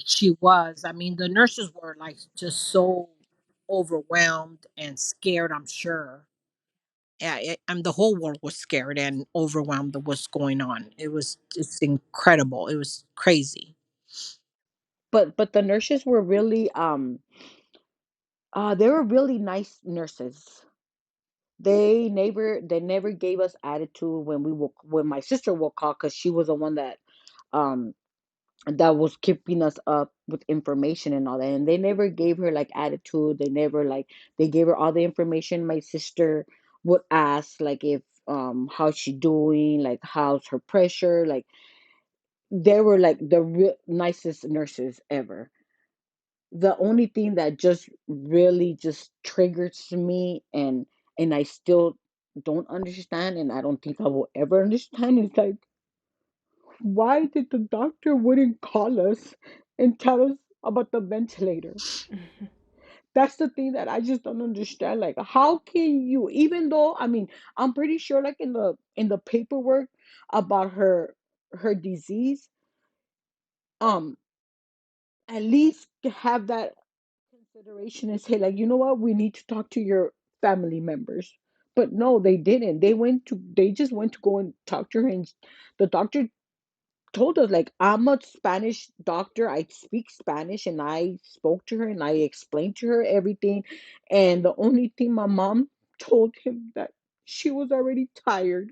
she was. I mean, the nurses were like just so overwhelmed and scared, I'm sure. Yeah, the whole world was scared and overwhelmed with what's going on. It's incredible. It was crazy. But the nurses were really they were really nice nurses. They never gave us attitude when my sister would call, because she was the one um that was keeping us up with information and all that, and they never gave her like attitude. They never like they gave her all the information. My sister would ask like if how's she doing, like how's her pressure, like they were like the nicest nurses ever. The only thing that just really just triggers me, and I still don't understand, and I don't think I will ever understand, is like, why did the doctor wouldn't call us and tell us about the ventilator? That's the thing that I just don't understand. Like, how can you, even though, I mean, I'm pretty sure like in the paperwork about her disease, um at least have that consideration and say, like, you know what, we need to talk to your family members. But no, they didn't. They just went to go and talk to her, and the doctor told us, like, I'm a Spanish doctor, I speak Spanish, and I spoke to her and I explained to her everything. And the only thing my mom told him that she was already tired,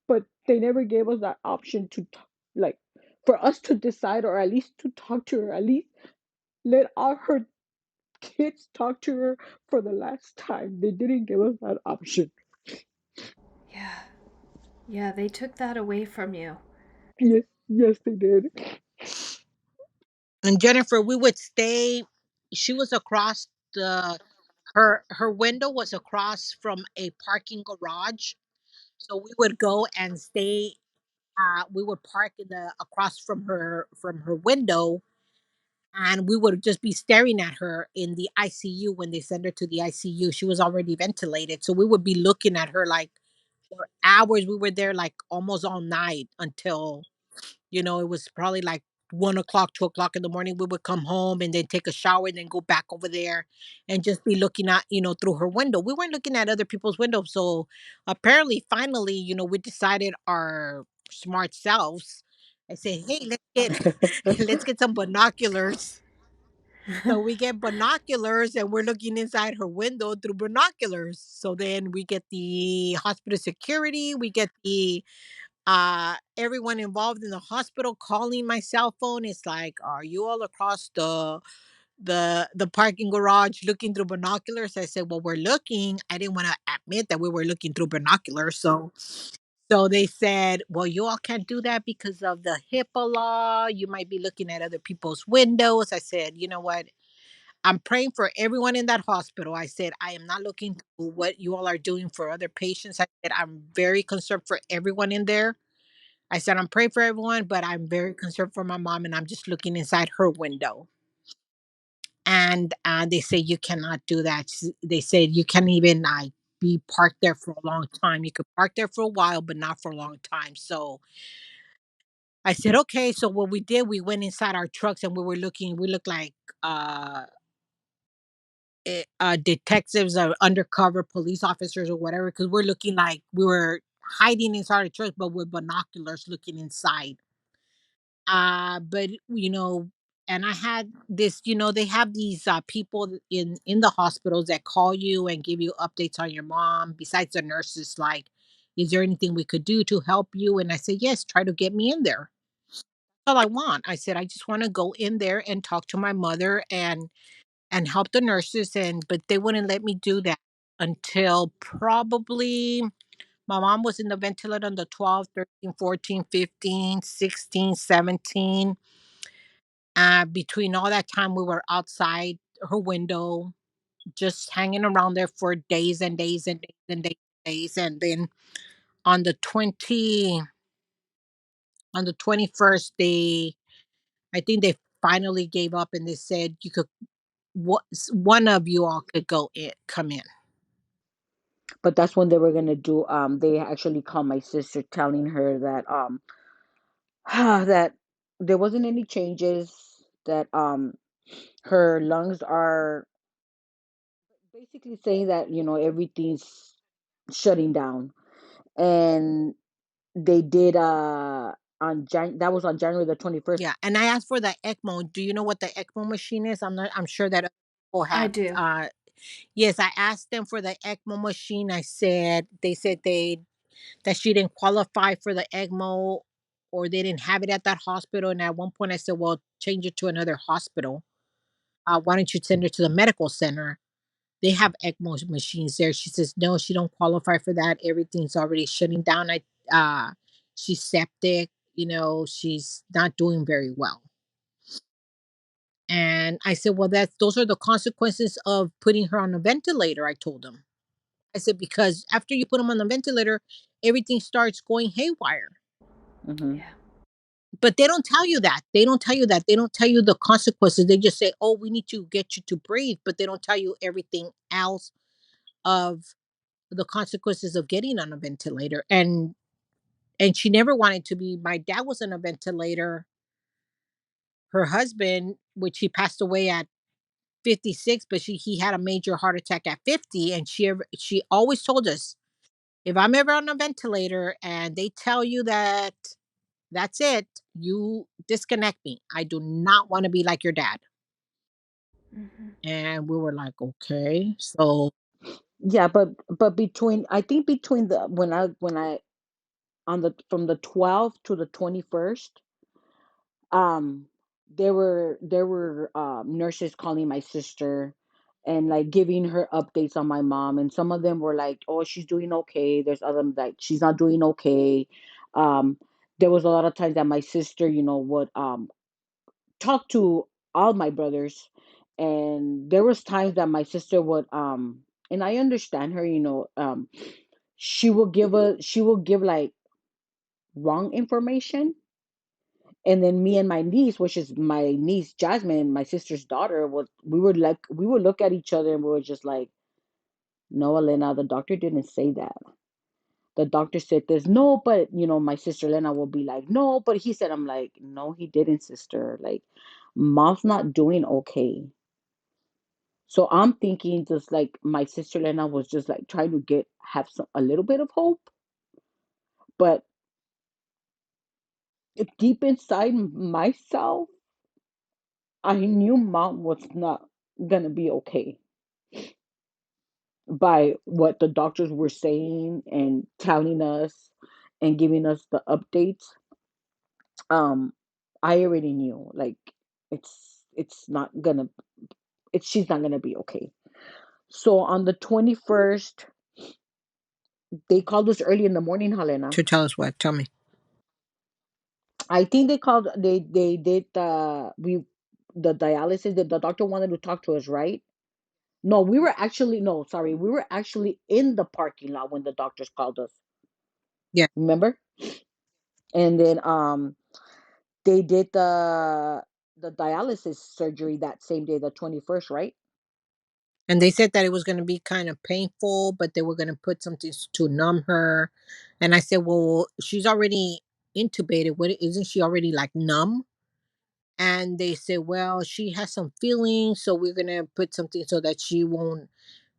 but they never gave us that option to like for us to decide, or at least to talk to her, at least let all her kids talk to her for the last time. They didn't give us that option. Yeah. Yeah, they took that away from you. Yes, yes, they did. And Jennifer, we would stay. She was across the her window was across from a parking garage. So we would go and stay. We would park in the across from her window, and we would just be staring at her in the ICU when they sent her to the ICU. She was already ventilated, so we would be looking at her like for hours. We were there like almost all night until it was probably like 1 o'clock, 2 o'clock in the morning. We would come home and then take a shower and then go back over there and just be looking at, through her window. We weren't looking at other people's windows. So apparently, finally, we decided our smart selves. I said, hey, let's get some binoculars. So we get binoculars and we're looking inside her window through binoculars. So then we get the hospital security, we get the everyone involved in the hospital calling my cell phone. It's like, are you all across the parking garage looking through binoculars? I said, well, we're looking. I didn't want to admit that we were looking through binoculars. So they said, well, you all can't do that because of the HIPAA law. You might be looking at other people's windows. I said, you know what, I'm praying for everyone in that hospital. I said, I am not looking to what you all are doing for other patients. I said, I'm very concerned for everyone in there. I said, I'm praying for everyone, but I'm very concerned for my mom, and I'm just looking inside her window. And they say, you cannot do that. They said, you can't even be parked there for a long time. You could park there for a while, but not for a long time. So I said, okay. So what we did, we went inside our trucks and we looked like uh, detectives or undercover police officers or whatever, because we're looking like we were hiding inside the truck, but with binoculars looking inside. But and I had this, they have these people in the hospitals that call you and give you updates on your mom. Besides the nurses, like, is there anything we could do to help you? And I said, yes, try to get me in there. That's all I want. I said, I just want to go in there and talk to my mother, and and help the nurses, and but they wouldn't let me do that until probably my mom was in the ventilator on the 12th, 13, 14, 15, 16, 17. Between all that time, we were outside her window, just hanging around there for days and days and days and days and days. And then on the 20, on the 21st, I think they finally gave up and they said you could, one of you all could come in. But that's when they were gonna do. They actually called my sister, telling her that that there wasn't any changes. That her lungs are basically saying that everything's shutting down, and they did that was on January the 21st. Yeah, and I asked for the ECMO. Do you know what the ECMO machine is? I'm sure that other people I have. do. Yes, I asked them for the ECMO machine. They said that she didn't qualify for the ECMO, or they didn't have it at that hospital. And at one point I said, well, change it to another hospital. Why don't you send her to the medical center? They have ECMO machines there. She says, no, she don't qualify for that. Everything's already shutting down. She's septic, she's not doing very well. And I said, well, those are the consequences of putting her on a ventilator, I told them. I said, because after you put them on the ventilator, everything starts going haywire. Mm-hmm. Yeah. But they don't tell you that. They don't tell you that. They don't tell you the consequences. They just say, oh, we need to get you to breathe. But they don't tell you everything else of the consequences of getting on a ventilator. And she never wanted to be. My dad was on a ventilator. Her husband, which he passed away at 56, but he had a major heart attack at 50. And she always told us, if I'm ever on a ventilator and they tell you that that's it, you disconnect me. I do not want to be like your dad. Mhm. And we were like, okay. So Yeah, but between, I think between the when I on the from the 12th to the 21st, um there were nurses calling my sister and like giving her updates on my mom, and some of them were like, oh, she's doing okay. There's other like she's not doing okay. um there was a lot of times that my sister would talk to all my brothers, and there was times that my sister would and I understand her, she will give like wrong information. And then me and my niece, which is my niece Jasmine, my sister's daughter, we would look at each other and we were just like, no, Elena, the doctor didn't say that. The doctor said this. No, but my sister Elena will be like, no, but he said. I'm like, no, he didn't, sister. Like, mom's not doing okay. So I'm thinking just like my sister Elena was just like trying to have a little bit of hope, but deep inside myself, I knew mom was not gonna be okay by what the doctors were saying and telling us and giving us the updates. um I already knew, like, it's not gonna it's she's not gonna be okay. So on the 21st, they called us early in the morning, Helena. to tell us what? Tell me. I think they did the dialysis. That the doctor wanted to talk to us, right? No, we were actually, no, sorry, we were actually in the parking lot when the doctors called us. Yeah. Remember? And then they did the dialysis surgery that same day, the 21st, right? And they said that it was going to be kind of painful, but they were going to put something to numb her. And I said, well, she's already intubated. What, isn't she already like numb? And they said, well, she has some feelings, so we're going to put something so that she won't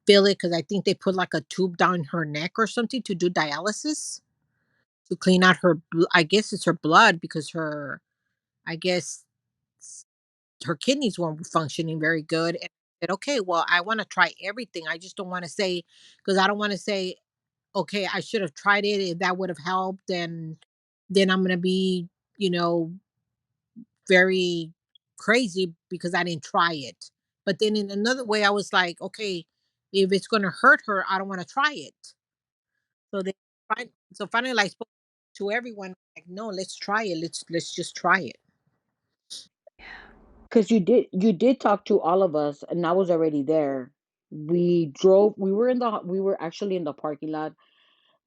feel it. Because I think they put like a tube down her neck or something to do dialysis to clean out her, I guess it's her blood, because I guess her kidneys weren't functioning very good. And I said, okay, well, I want to try everything. I just don't want to say, because I don't want to say, okay, I should have tried it. If that would have helped, then I'm going to be, you know, very crazy because I didn't try it. But then in another way, I was like, okay, if it's gonna hurt her, I don't want to try it. So they so finally, like spoke to everyone, like, no, let's try it. Let's just try it. Because you did talk to all of us, and I was already there. We drove. We were actually in the parking lot.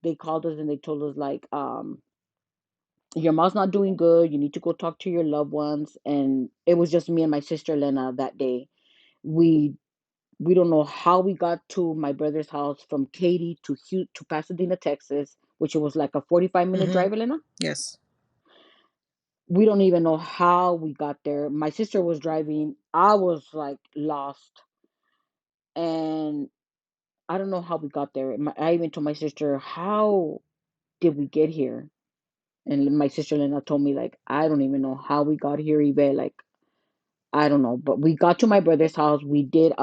They called us and they told us like, your mom's not doing good. You need to go talk to your loved ones. And it was just me and my sister Lena that day. We we don't know how we got to my brother's house from Katy to Pasadena, Texas, which it was like a 45-minute Hmm. drive, Elena. Yes. We don't even know how we got there. My sister was driving. I was like lost, and I don't know how we got there. I even told my sister, "How did we get here?" And my sister Lena told me like, "I don't even know how we got here, Yvette. Like, I don't know." But we got to my brother's house. We did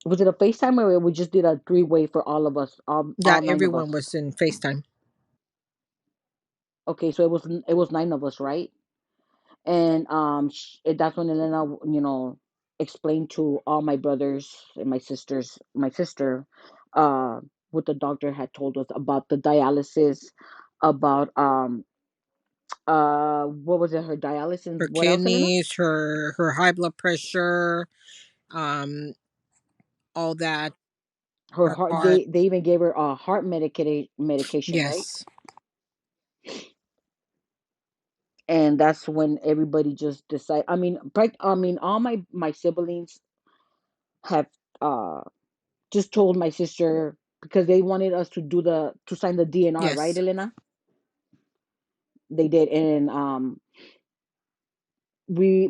was it a FaceTime or we just did a three-way for all of us, Yeah, all nine of everyone us? was in FaceTime. Okay, so it was nine of us, right? And that's when Elena, explained to all my brothers and my sister, uh, what the doctor had told us about the dialysis, about what was it? Her dialysis. Her What else, Elena? kidneys, her high blood pressure, um, all that. Her Her heart. heart. They even gave her a heart medication, right? Yes. And that's when everybody just decided. I mean, all my siblings have uh just told my sister because they wanted us to sign the DNR, right, Yes. Elena? They did, and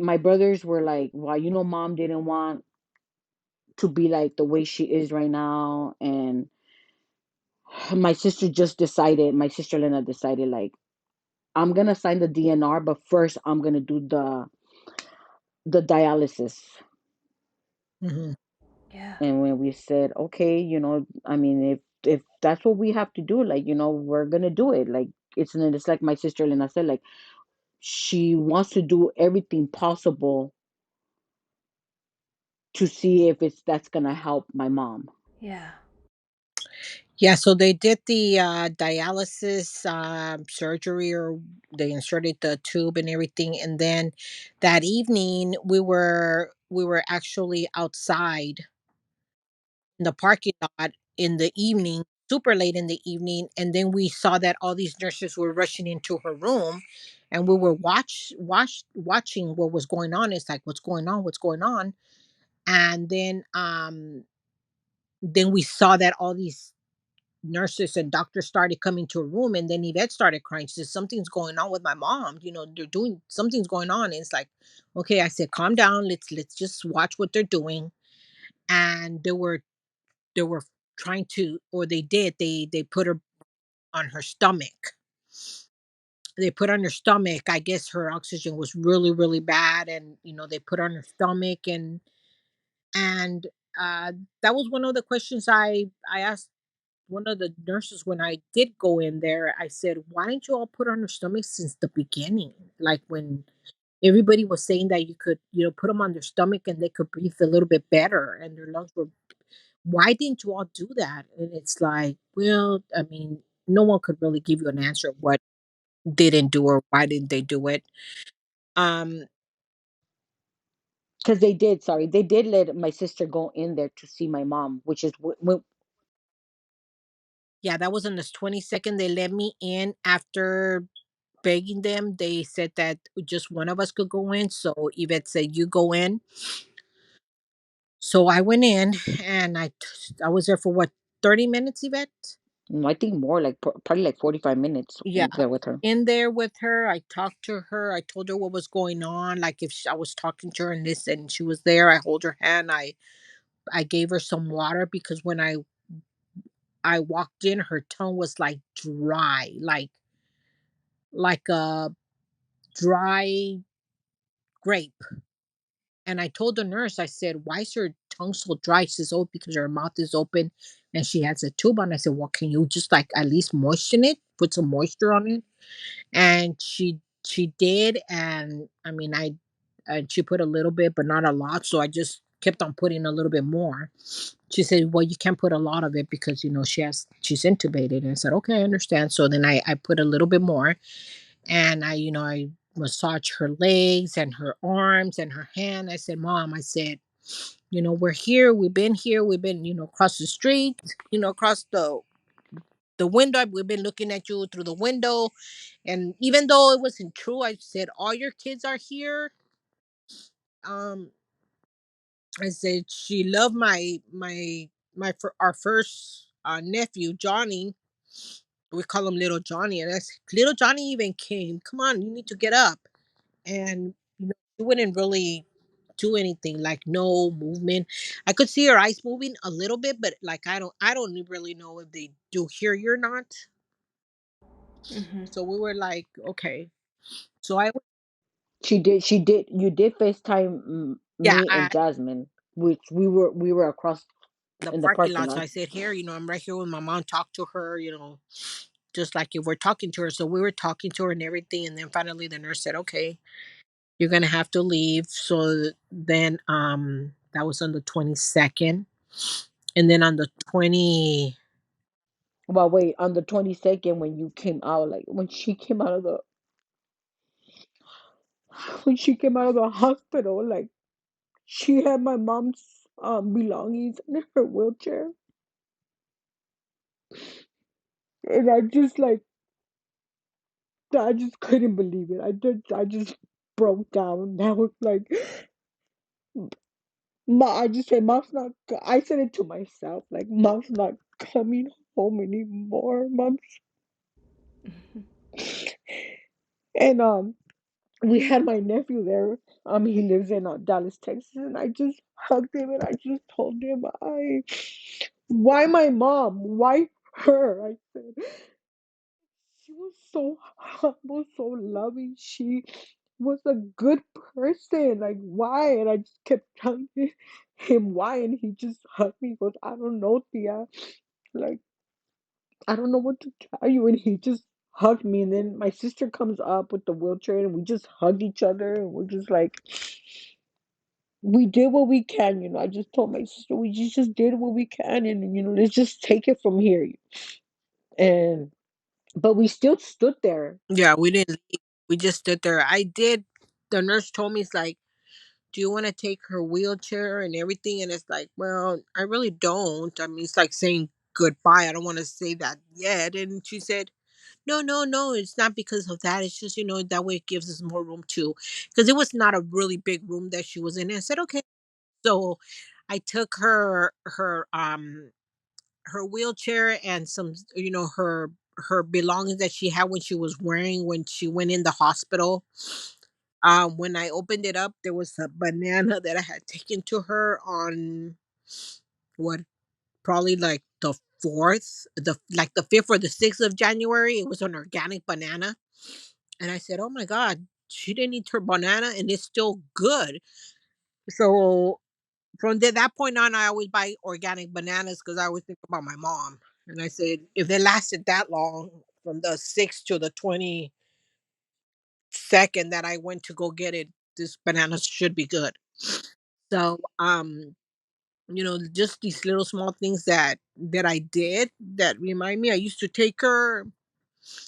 my brothers were like, "Well, mom didn't want to be like the way she is right now," and my sister just decided. My sister Elena decided like, "I'm gonna sign the DNR, but first I'm gonna do the dialysis." Hmm. Yeah. And when we said, "Okay, I mean, if that's what we have to do, like, we're gonna do it." Like, it's like my sister Elena said, like, she wants to do everything possible to see if that's gonna help my mom. Yeah. Yeah, so they did the dialysis surgery, or they inserted the tube and everything, and then that evening we were actually outside in the parking lot in the evening, super late in the evening, and then we saw that all these nurses were rushing into her room, and we were watching what was going on. It's like, what's going on? What's going on? And then we saw that all these nurses and doctors started coming to a room, and then Yvette started crying. She said, something's going on with my mom, they're doing something's going on. And it's like, okay, I said, calm down, let's just watch what they're doing. And they were trying to, or they put her on her stomach. They put on her stomach. I guess her oxygen was really, really bad, and they put on her stomach. And uh that was one of the questions I asked one of the nurses when I did go in there. I said, why didn't you all put her on her stomach since the beginning? Like, when everybody was saying that you could, put them on their stomach and they could breathe a little bit better and their lungs were, why didn't you all do that? And it's like, well, I mean, no one could really give you an answer of what didn't do or why didn't they do it. Um, Because they did let my sister go in there to see my mom, which is yeah, that was on the 22nd. They let me in after begging them. They said that just one of us could go in. So Yvette said, you go in. So I went in, and I was there for what, 30 minutes, Yvette? I think more like probably like 45 minutes Yeah. there with her. In there with her, I talked to her. I told her what was going on. Like, if I was talking to her and this, and she was there, I hold her hand. I gave her some water, because when I walked in, her tongue was like dry, like a dry grape. And I told the nurse, I said, why is her tongue so dry? She says, oh, because her mouth is open and she has a tube on. I said, well, can you just like at least moisten it, put some moisture on it? And she did. And I mean, and she put a little bit, but not a lot. So I just kept on putting a little bit more. She said, "Well, you can't put a lot of it because she's intubated." And I said, "Okay, I understand." So then I put a little bit more, and I massage her legs and her arms and her hand. I said, "Mom," I said, "we're here. We've been here. We've been across the street. Across the window. We've been looking at you through the window." And even though it wasn't true, I said, "All your kids are here." Um, I said she loved our first nephew Johnny. We call him Little Johnny, and I said, "Little Johnny even came. Come on, you need to get up." And she wouldn't really do anything, like no movement. I could see her eyes moving a little bit, but like I don't really know if they do hear you or not. Mm-hmm. So we were like, okay. So I She did. You did FaceTime yeah, me and Jasmine, which we were across the in the parking parking lot. So lot. I said, "Here, I'm right here with my mom. Talk to her, just like if we're talking to her." So we were talking to her and everything, and then finally the nurse said, "Okay, you're gonna have to leave." So then that was on the 22nd, and then on the 20 Well, wait, on the 22nd when you came out, like when she came out of the hospital, like she had my mom's belongings in her wheelchair, and I just couldn't believe it. I just broke down. I was like, I just said, "Mom's not." I said it to myself, like, "Mom's not coming home anymore, Mom." And we had my nephew there. He lives in Dallas, Texas, and I just hugged him and I just told him, why my mom? Why her? I said, she was so humble, so loving. She was a good person. Like, why? And I just kept telling him why, and he just hugged me. He goes, "I don't know, Tia. Like, I don't know what to tell you." And he just hugged me. And then my sister comes up with the wheelchair, and we just hug each other, and we're just like, we did what we can. I just told my sister, we just did what we can, and let's just take it from here. And but we still stood there. Yeah, we didn't leave. We just stood there. The nurse told me, it's like, "Do you want to take her wheelchair and everything?" And it's like, "Well, I really don't. I mean, it's like saying goodbye. I don't want to say that yet." And she said, "No, no, no. It's not because of that. It's just, that way it gives us more room too." Because it was not a really big room that she was in. And I said, "Okay." So I took her wheelchair and some, her belongings that she had when she was wearing when she went in the hospital. When I opened it up, there was a banana that I had taken to her on what, probably like the 4th, the 5th or the 6th of January. It was an organic banana. And I said, "Oh my God, she didn't eat her banana and it's still good." So from that point on, I always buy organic bananas because I always think about my mom. And I said, if they lasted that long, from the 6th to the 22nd that I went to go get it, this banana should be good. So, just these little small things that I did that remind me. I used to take her.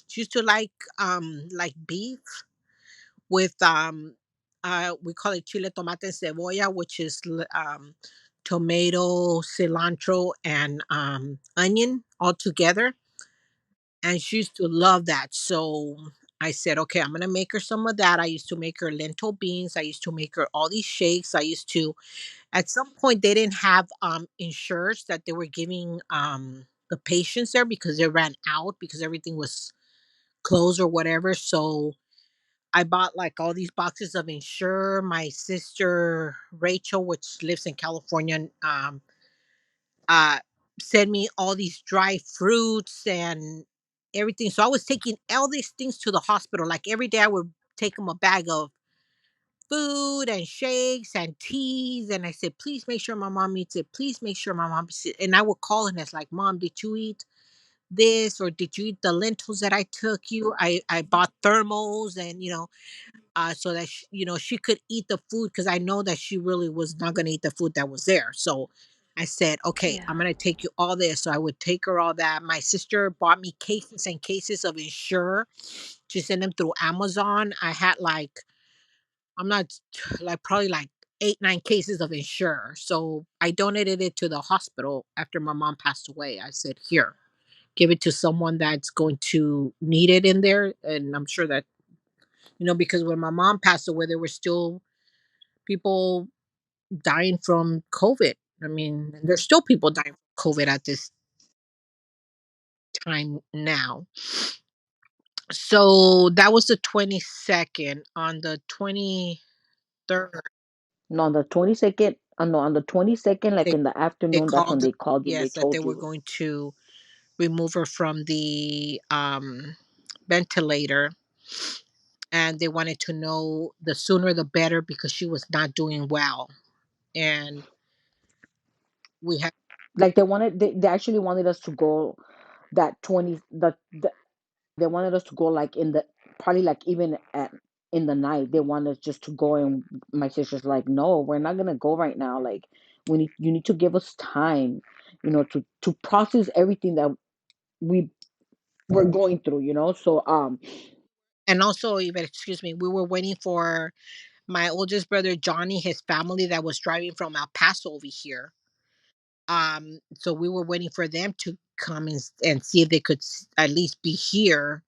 She used to like beef with we call it chile tomate and cebolla, which is tomato, cilantro, and onion all together. And she used to love that. So I said, "Okay, I'm gonna make her some of that." I used to make her lentil beans. I used to make her all these shakes. I used to At some point they didn't have insurance that they were giving the patients there because they ran out because everything was closed or whatever. So I bought like all these boxes of Ensure. My sister Rachel, which lives in California, uh, sent me all these dry fruits and everything. So I was taking all these things to the hospital. Like every day, I would take them a bag of food and shakes and teas. And I said, "Please make sure my mom eats it. Please make sure my mom eats it." And I would call and it's like, "Mom, did you eat this, or did you eat the lentils that I took you?" I bought thermals and so that she could eat the food, because I know that she really was not going to eat the food that was there. So I said, okay, I'm Yeah. going to take you all this. So I would take her all that. My sister bought me cases and cases of Ensure. She sent them through Amazon. I had like, I'm not like, probably like 8, 9 cases of Ensure. So I donated it to the hospital after my mom passed away. I said, here, give it to someone that's going to need it in there. And I'm sure that, because when my mom passed away, there were still people dying from COVID. I mean, and there's still people dying from COVID at this time now. So that was the 22nd. On the 23rd, No, on the 22nd, no, on the 22nd, like they in the they afternoon, that's when called, they called you and they yes, that they told were you. going to remove her from the ventilator, and they wanted to know the sooner the better because she was not doing well. And we had Like they actually wanted us to go that 20, they wanted us to go like in the, probably like even at in the night. They wanted us just to go, and my sister's like, no, we're not gonna go right now. Like, you need to give us time, to process everything that we were going through, so and also, even, excuse me, we were waiting for my oldest brother Johnny, his family that was driving from El Paso over here. So we were waiting for them to come and see if they could at least be here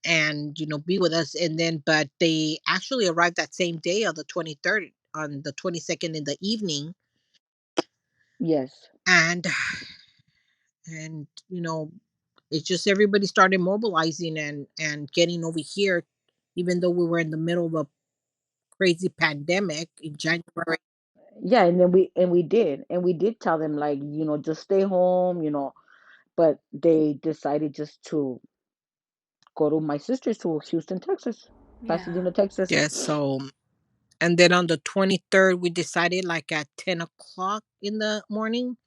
and be with us. And then, but they actually arrived that same day on the 23rd, on the 22nd in the evening. yes. And it's just everybody started mobilizing and getting over here, even though we were in the middle of a crazy pandemic in January. Yeah, and then we did tell them, like, just stay home, but they decided just to go to my sister's, to Houston, Texas, Yeah. Pasadena, Texas. Yes. So, and then on the 23rd, we decided like at 10 o'clock in the morning.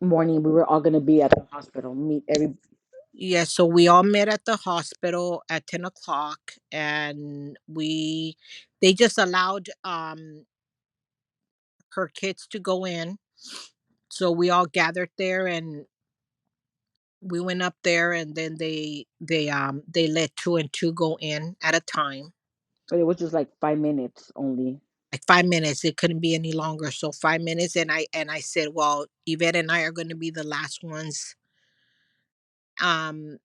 Morning, we were all gonna be at the hospital, meet every. Yeah, so we all met at the hospital at 10 o'clock, and they just allowed her kids to go in. So we all gathered there, and we went up there, and then they let two and two go in at a time. But it was just like 5 minutes only. Like 5 minutes, it couldn't be any longer. So 5 minutes, and I said, well, Yvette and I are going to be the um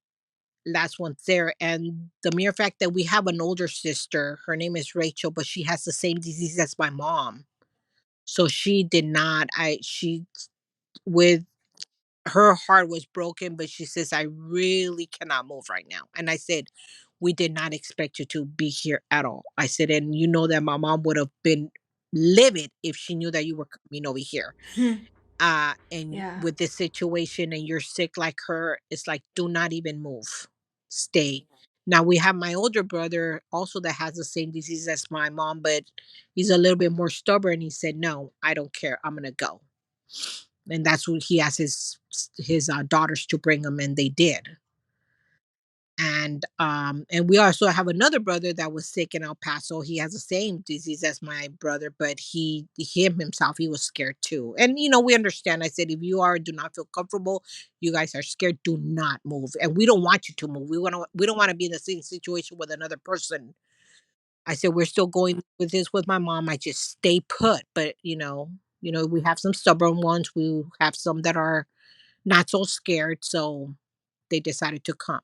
last ones there. And the mere fact that we have an older sister, her name is Rachel, but she has the same disease as my mom. So she did not, she, with her heart was broken, but she says, I really cannot move right now. And I said, we did not expect you to be here at all. I said, and you know that my mom would have been livid if she knew that you were coming over here. And Yeah. with this situation, and you're sick like her, it's like, do not even move, stay. Now we have my older brother also that has the same disease as my mom, but he's a little bit more stubborn. He said, no, I don't care, I'm gonna go. And that's what he asked his daughters to bring him, and they did. And we also have another brother that was sick in El Paso. He has the same disease as my brother, but him himself, he was scared too. And we understand. I said, if you do not feel comfortable, you guys are scared, do not move. And we don't want you to move. We don't want to be in the same situation with another person. I said, we're still going with this with my mom. I just stay put. But we have some stubborn ones. We have some that are not so scared. So they decided to come.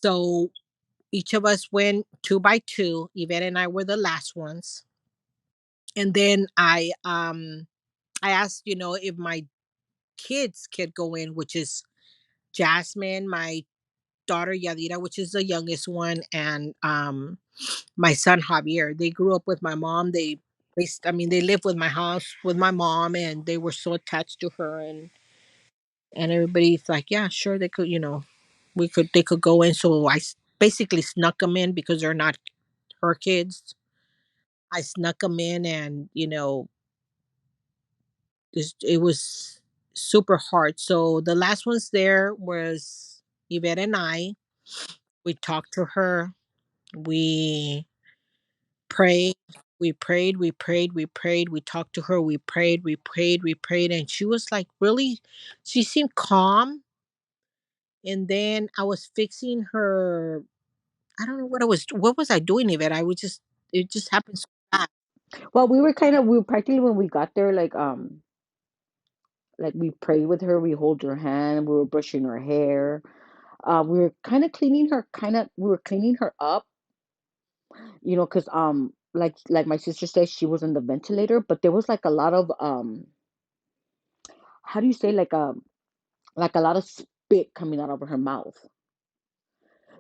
So each of us went two by two. Yvette and I were the last ones. And then I asked, if my kids could go in, which is Jasmine, my daughter Yadira, which is the youngest one, and my son Javier. They grew up with my mom. They lived with my house with my mom, and they were so attached to her, and everybody's like, yeah, sure, they could, they could go in. So basically snuck them in because they're not her kids. I snuck them in, and it was super hard. So the last ones there was Yvette and I. We talked to her. We prayed, we talked to her, we prayed, and she was like really, she seemed calm. And then I was fixing her. I don't know what was I doing even. I was just, it just happened so fast. Well, we were practically when we got there, like we prayed with her, we hold her hand, we were brushing her hair. We were kind of cleaning her, we were cleaning her up, because like my sister said, she was on the ventilator, but there was like a lot of how do you say, like a lot of spit coming out of her mouth.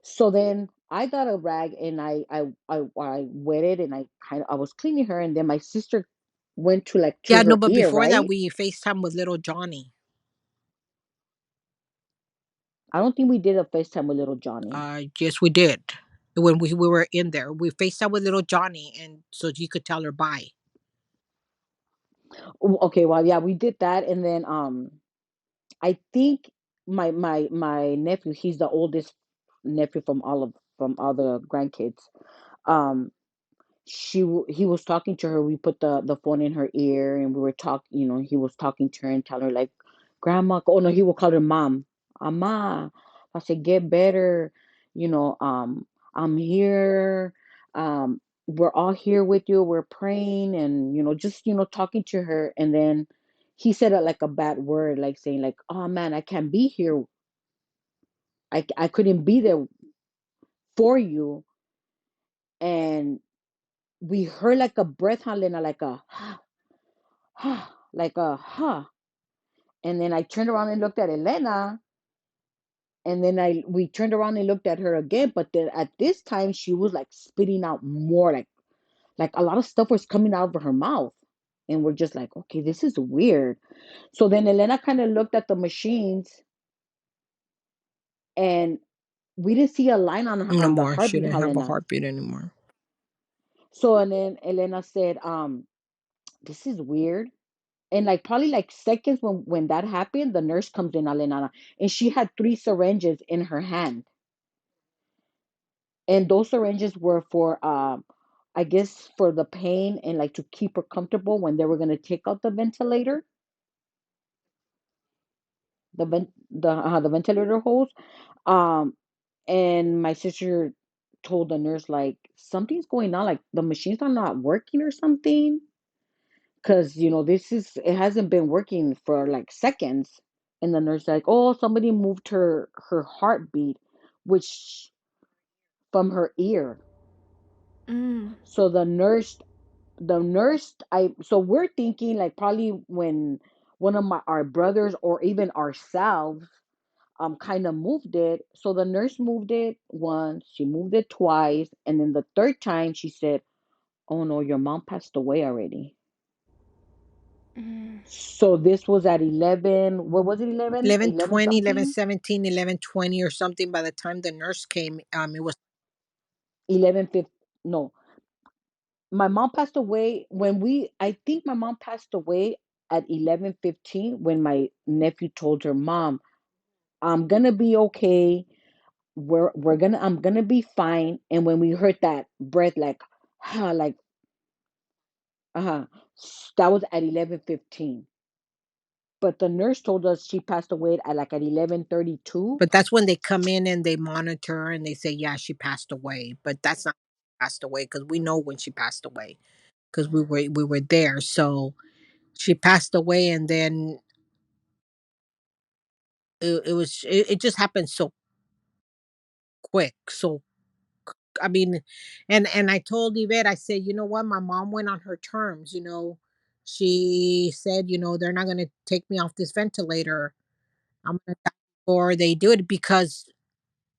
So then I got a rag and I wet it, and I was cleaning her, and then my sister went to Yeah, no, her but ear, before that, right? we FaceTime with little Johnny. I don't think we did a FaceTime with little Johnny. Yes, we did. When we were in there, we FaceTime with little Johnny, and so you could tell her bye. Okay, well, yeah, we did that, and then I think my nephew, he's the oldest nephew from all the grandkids. Um, he was talking to her. We put the phone in her ear, and we were talking. He was talking to her and telling her like, "Grandma." Oh no, he will call her mom. "Ama." I said, "Get better." You know, um, I'm here. We're all here with you. We're praying, and just talking to her. And then he said like a bad word, like saying like, "Oh man, I can't be here. I couldn't be there for you." And we heard like a breath, Helena, like a like a huh. And then I turned around and looked at Elena, and then we turned around and looked at her again. But then at this time, she was like spitting out more, like a lot of stuff was coming out of her mouth, and we're just like, okay, this is weird. So then Elena kind of looked at the machines, and we didn't see a line No on the more. She heartbeat, didn't have a Helena. heartbeat anymore. So and then Elena said, this is weird. And like probably like seconds when that happened, the nurse comes in, Alena, and she had three syringes in her hand, and those syringes were for I guess for the pain and like to keep her comfortable when they were gonna take out the ventilator, the ventilator hose. Um, and my sister told the nurse like something's going on, like the machines are not working or something. Because it hasn't been working for like seconds. And the nurse like, oh, somebody moved her heartbeat, which from her ear. Mm. So the nurse, I so we're thinking like probably when one of our brothers or even ourselves kind of moved it. So the nurse moved it once, she moved it twice, and then the third time she said, oh no, your mom passed away already. Mm. So this was at 11, what was it, 11? 11 11:20, something? or something. By the time the nurse came, it was 11:50. No, my mom passed away I think my mom passed away at 11:15 when my nephew told her, Mom, I'm gonna be okay. I'm gonna be fine. And when we heard that breath, like, like, uh-huh, that was at 11:15. But the nurse told us she passed away at like at 11:32. but that's when they come in and they monitor and they say, yeah, she passed away. But that's not passed away because we know when she passed away because we were there. So she passed away, and then it just happened so quick. So I mean, and I told Yvette, I said, you know what, my mom went on her terms. She said, they're not gonna take me off this ventilator. I'm gonna die before they do it because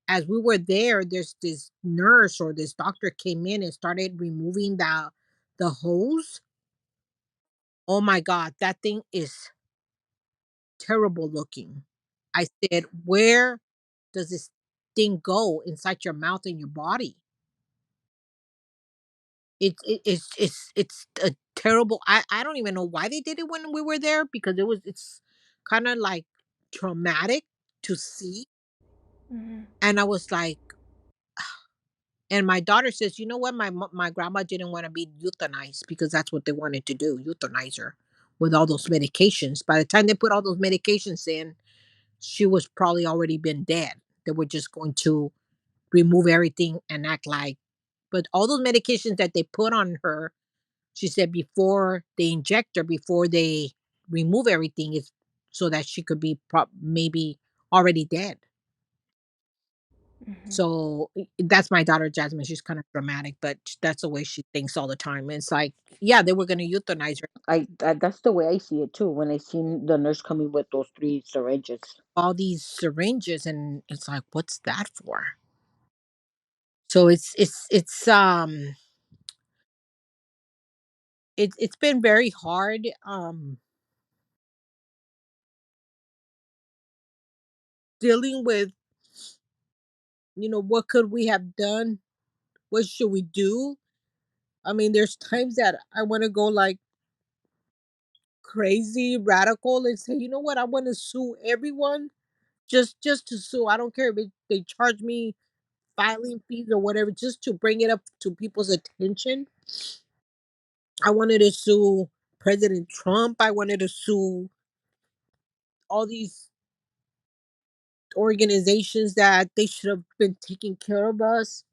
as we were there, there's this nurse or this doctor came in and started removing the hose. Oh my god, that thing is terrible looking. I said, where does this thing go inside your mouth and your body? It's a terrible. I don't even know why they did it when we were there because it's kind of like traumatic to see. Mm. And I was like, And my daughter says, you know what? My grandma didn't want to be euthanized because that's what they wanted to do, euthanize her with all those medications. By the time they put all those medications in, she was probably already been dead. They were just going to remove everything and act like, but all those medications that they put on her, she said before they inject her, before they remove everything, is so that she could be maybe already dead. Mhm. So that's my daughter Jasmine. She's kind of dramatic, but that's the way she thinks all the time. It's like, yeah, they were going to euthanize her. That's the way I see it too. When I seen the nurse coming with those three syringes. All these syringes, and it's like, what's that for? So it's been very hard dealing with, what could we have done? What should we do? I mean, there's times that I want to go like crazy radical and say, you know what, I want to sue everyone, just to sue. I don't care if they charge me filing fees or whatever, just to bring it up to people's attention. I wanted to sue President Trump. I wanted to sue all these organizations that they should have been taking care of us.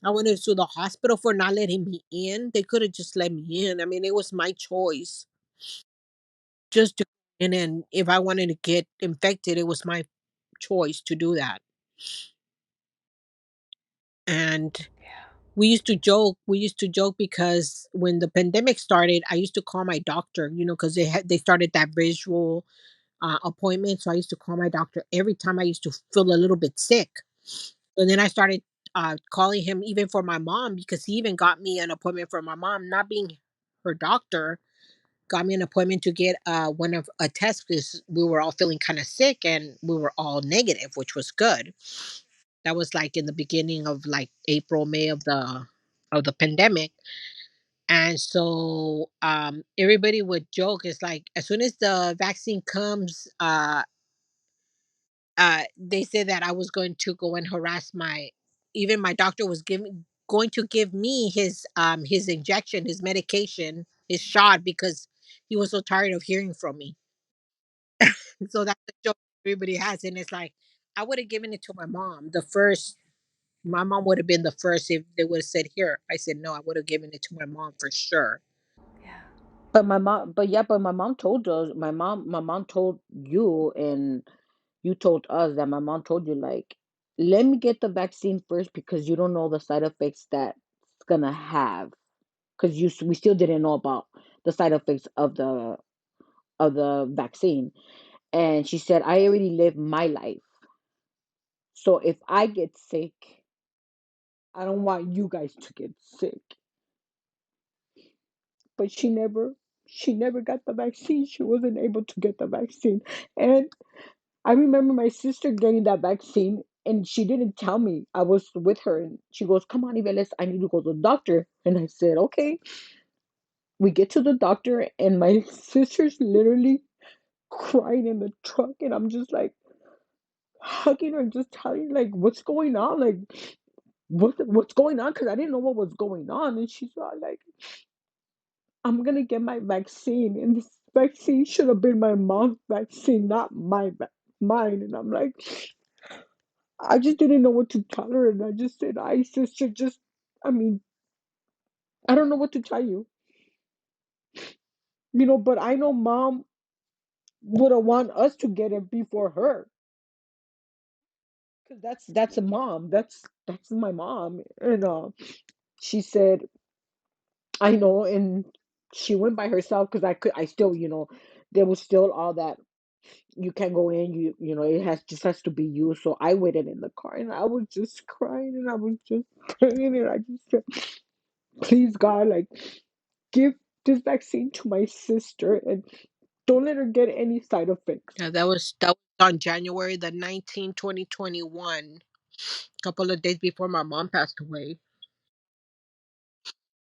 I wanted to sue the hospital for not letting me in. They could have just let me in. I mean, it was my choice just to, and then if I wanted to get infected, it was my choice to do that. And we used to joke because when the pandemic started, I used to call my doctor, because they started that visual appointment. So I used to call my doctor every time I used to feel a little bit sick. And then I started calling him even for my mom, because he even got me an appointment for my mom, not being her doctor, got me an appointment to get one of a test because we were all feeling kind of sick and we were all negative, which was good. That was like in the beginning of like April, May of the pandemic. And so everybody would joke, it's like as soon as the vaccine comes, they said that I was going to go and harass even my doctor was going to give me his injection, his medication, his shot, because he was so tired of hearing from me. So that's the joke everybody has. And it's like, I would have given it to my mom. My mom would have been the first if they would have said, here. I said, no, I would have given it to my mom for sure. Yeah. But my mom told us, my mom told you, and you told us that my mom told you, like, let me get the vaccine first because you don't know the side effects that it's gonna have. Because we still didn't know about the side effects of the vaccine. And she said, I already lived my life. So if I get sick, I don't want you guys to get sick. But she never got the vaccine. She wasn't able to get the vaccine. And I remember my sister getting that vaccine and she didn't tell me. I was with her and she goes, come on, Yvette, I need to go to the doctor. And I said, okay. We get to the doctor and my sister's literally crying in the truck and I'm just like hugging her, just telling her, like, what's going on? Like, what's going on? Because I didn't know what was going on. And she's all like, I'm gonna get my vaccine, and this vaccine should have been my mom's vaccine, not mine. And I'm like, I just didn't know what to tell her, and I just said, I sister, just, I mean, I don't know what to tell you, but I know mom would have want us to get it before her, because that's a mom, that's my mom, and she said, I know, and she went by herself because I still, there was still all that you can't go in, it has to be you. So I waited in the car and I was just crying and I was just praying and I just said, please God, like, give this vaccine to my sister and don't let her get any side effects. Yeah, that was on January the 19th, 2021, a couple of days before my mom passed away.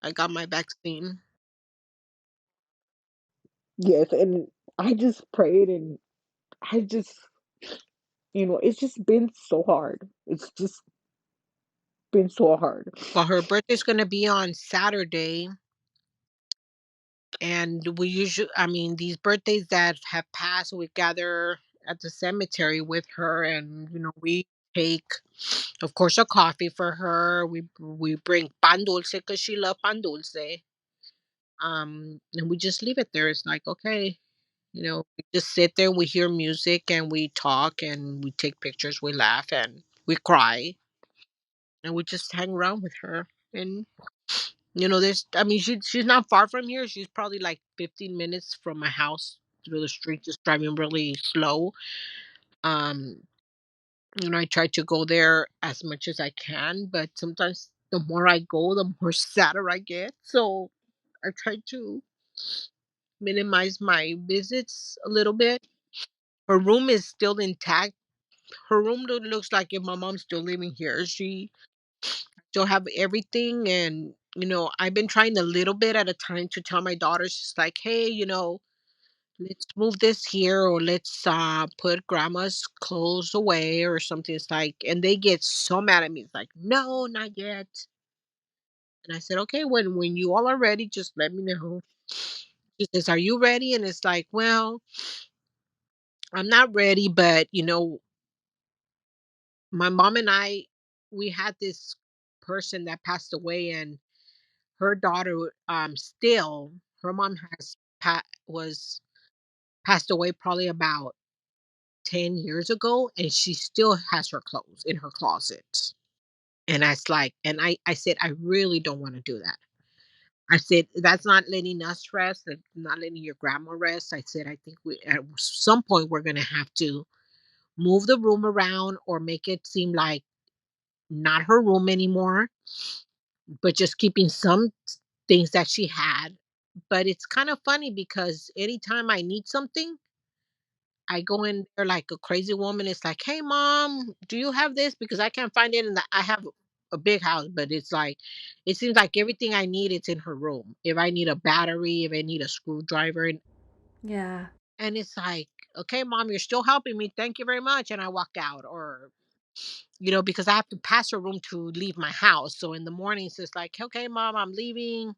I got my vaccine. Yes, and I just prayed and I just, it's just been so hard. It's just been so hard. Well, her birthday's gonna be on Saturday, and we usually, I mean, these birthdays that have passed, we gather at the cemetery with her, and we take, of course, a coffee for her. We bring pan dulce because she loved pan dulce. And we just leave it there. It's like, okay, we just sit there, we hear music, and we talk, and we take pictures, we laugh, and we cry, and we just hang around with her. And there's, I mean, she's not far from here. She's probably like 15 minutes from my house through the street, just driving really slow. Um, I try to go there as much as I can, but sometimes the more I go, the more sadder I get. So I try to minimize my visits a little bit. Her room is still intact. Her room looks like if my mom's still living here. She still have everything, and I've been trying a little bit at a time to tell my daughters, just like, hey, let's move this here, or let's put grandma's clothes away or something. It's like, and they get so mad at me. It's like, no, not yet. And I said, okay, when you all are ready, just let me know. She says, are you ready? And it's like, well, I'm not ready, but my mom and I, we had this person that passed away, and her daughter, still, her mom was passed away probably about 10 years ago, and she still has her clothes in her closet. And that's like, and I said, I really don't want to do that. I said, that's not letting us rest, that's not letting your grandma rest. I said, I think we, at some point, we're going to have to move the room around, or make it seem like not her room anymore, but just keeping some things that she had. But it's kind of funny because anytime I need something, I go in there like a crazy woman. It's like, hey, mom, do you have this? Because I can't find it. I have a big house, but it's like, it seems like everything I need, it's in her room. If I need a battery, if I need a screwdriver, Yeah. and it's like, okay, mom, you're still helping me. Thank you very much. And I walk out, or because I have to pass her room to leave my house. So in the mornings, it's like, okay, mom, I'm leaving.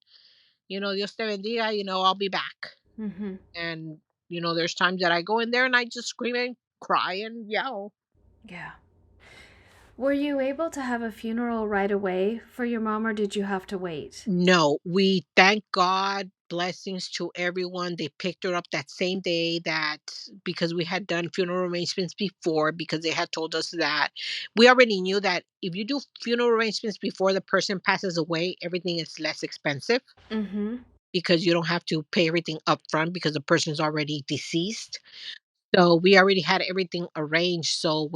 Dios te bendiga. I'll be back. Mm-hmm. And there's times that I go in there and I just scream and cry and yell. Yeah. Were you able to have a funeral right away for your mom, or did you have to wait? No, we thank God, blessings to everyone. They picked her up that same day, that because we had done funeral arrangements before, because they had told us that we already knew that if you do funeral arrangements before the person passes away, everything is less expensive, Mm-hmm. because you don't have to pay everything up front because the person's already deceased. So we already had everything arranged. So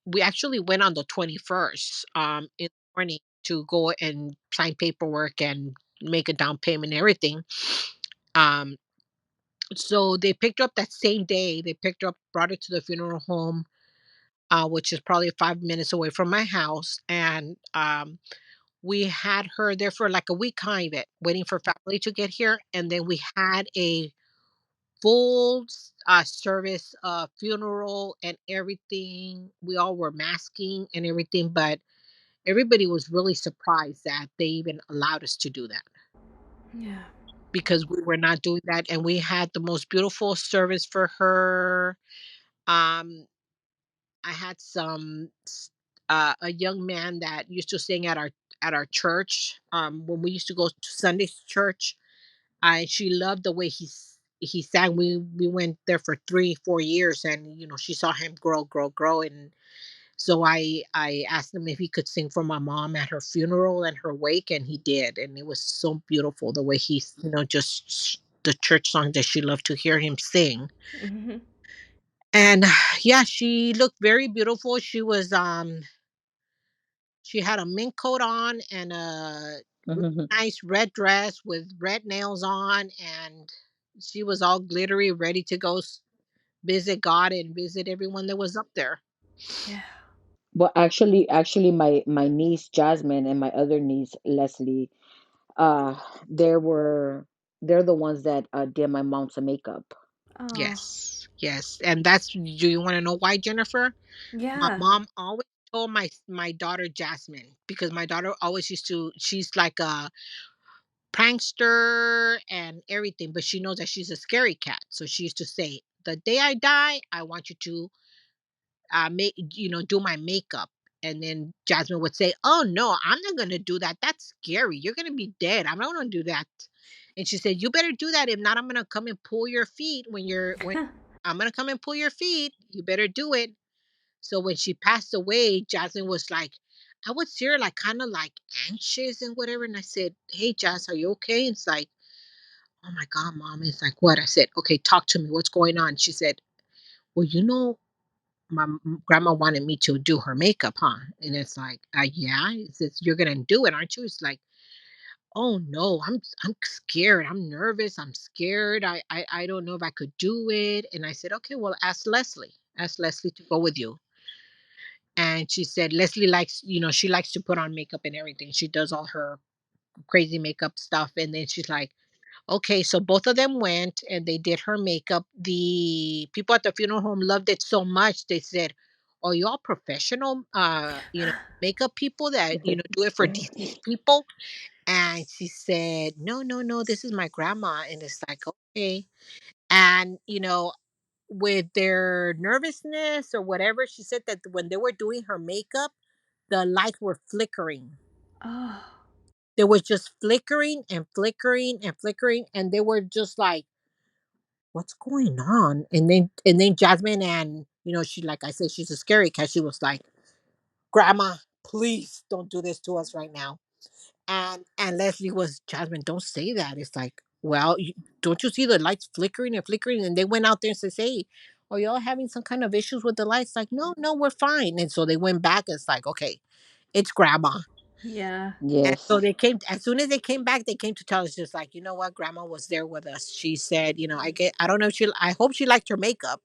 we actually went on the 21st, in the morning, to go and sign paperwork and make a down payment and everything. Um, so they picked her up that same day. They picked her up, brought her to the funeral home, which is probably 5 minutes away from my house. And we had her there for like a week, kind of it, waiting for family to get here. And then we had a full service, funeral and everything. We all were masking and everything, but everybody was really surprised that they even allowed us to do that, Yeah. because we were not doing that. And we had the most beautiful service for her. um I had a young man that used to sing at our church, when we used to go to Sunday church. She loved the way he sang. We went there for 3-4 years, and she saw him grow, and so I asked him if he could sing for my mom at her funeral and her wake, and he did, and it was so beautiful the way he, just the church song that she loved to hear him sing. Mm-hmm. And yeah, she looked very beautiful. She had a mink coat on and a really nice red dress with red nails on, and she was all glittery, ready to go visit God and visit everyone that was up there. Yeah. Well, actually, my niece Jasmine and my other niece Leslie, uh, they were they're the ones that did my mom's makeup. Oh. Yes, yes, and that's. Do you want to know why, Jennifer? My Yeah. mom always told my daughter Jasmine, because my daughter always used to. She's like a prankster and everything, but she knows that she's a scary cat. So she used to say, "The day I die, I want you to make do my makeup." And then Jasmine would say, "Oh no, I'm not gonna do that. That's scary. You're gonna be dead. I'm not gonna do that." And she said, "You better do that. If not, I'm gonna come and pull your feet when I'm gonna come and pull your feet. You better do it." So when she passed away, Jasmine was like, I would see her like kind of like anxious and whatever. And I said, "Hey Jas, are you okay?" It's like, "Oh my God, mom." It's like, "What?" I said, "Okay, talk to me. What's going on?" She said, "Well, my grandma wanted me to do her makeup, huh?" And it's like, "Yeah." It says, "You're gonna do it, aren't you?" It's like, "Oh no, I'm scared. I'm nervous. I'm scared. I don't know if I could do it." And I said, "Okay, well, ask Leslie. Ask Leslie to go with you." And she said Leslie likes, she likes to put on makeup and everything. She does all her crazy makeup stuff. And then she's like, okay, so both of them went and they did her makeup. The people at the funeral home loved it so much. They said, "Oh, you all professional, makeup people that, do it for deceased people?" And she said, "No, no, no, this is my grandma." And it's like, okay. And, with their nervousness or whatever, she said that when they were doing her makeup, the lights were flickering. Oh. They was just flickering and flickering and flickering, and they were just like, "What's going on?" And then Jasmine, and she, like I said, she's a scary cat. She was like, "Grandma, please don't do this to us right now." And Leslie was, "Jasmine, don't say that." It's like, well, don't you see the lights flickering and flickering? And they went out there and says, "Hey, are y'all having some kind of issues with the lights?" Like, "No, no, we're fine." And so they went back. It's like, okay, it's grandma. Yeah. And so Yes. they came, as soon as they came back, they came to tell us, just like, "You know what, grandma was there with us." She said, I don't know if I hope she liked her makeup.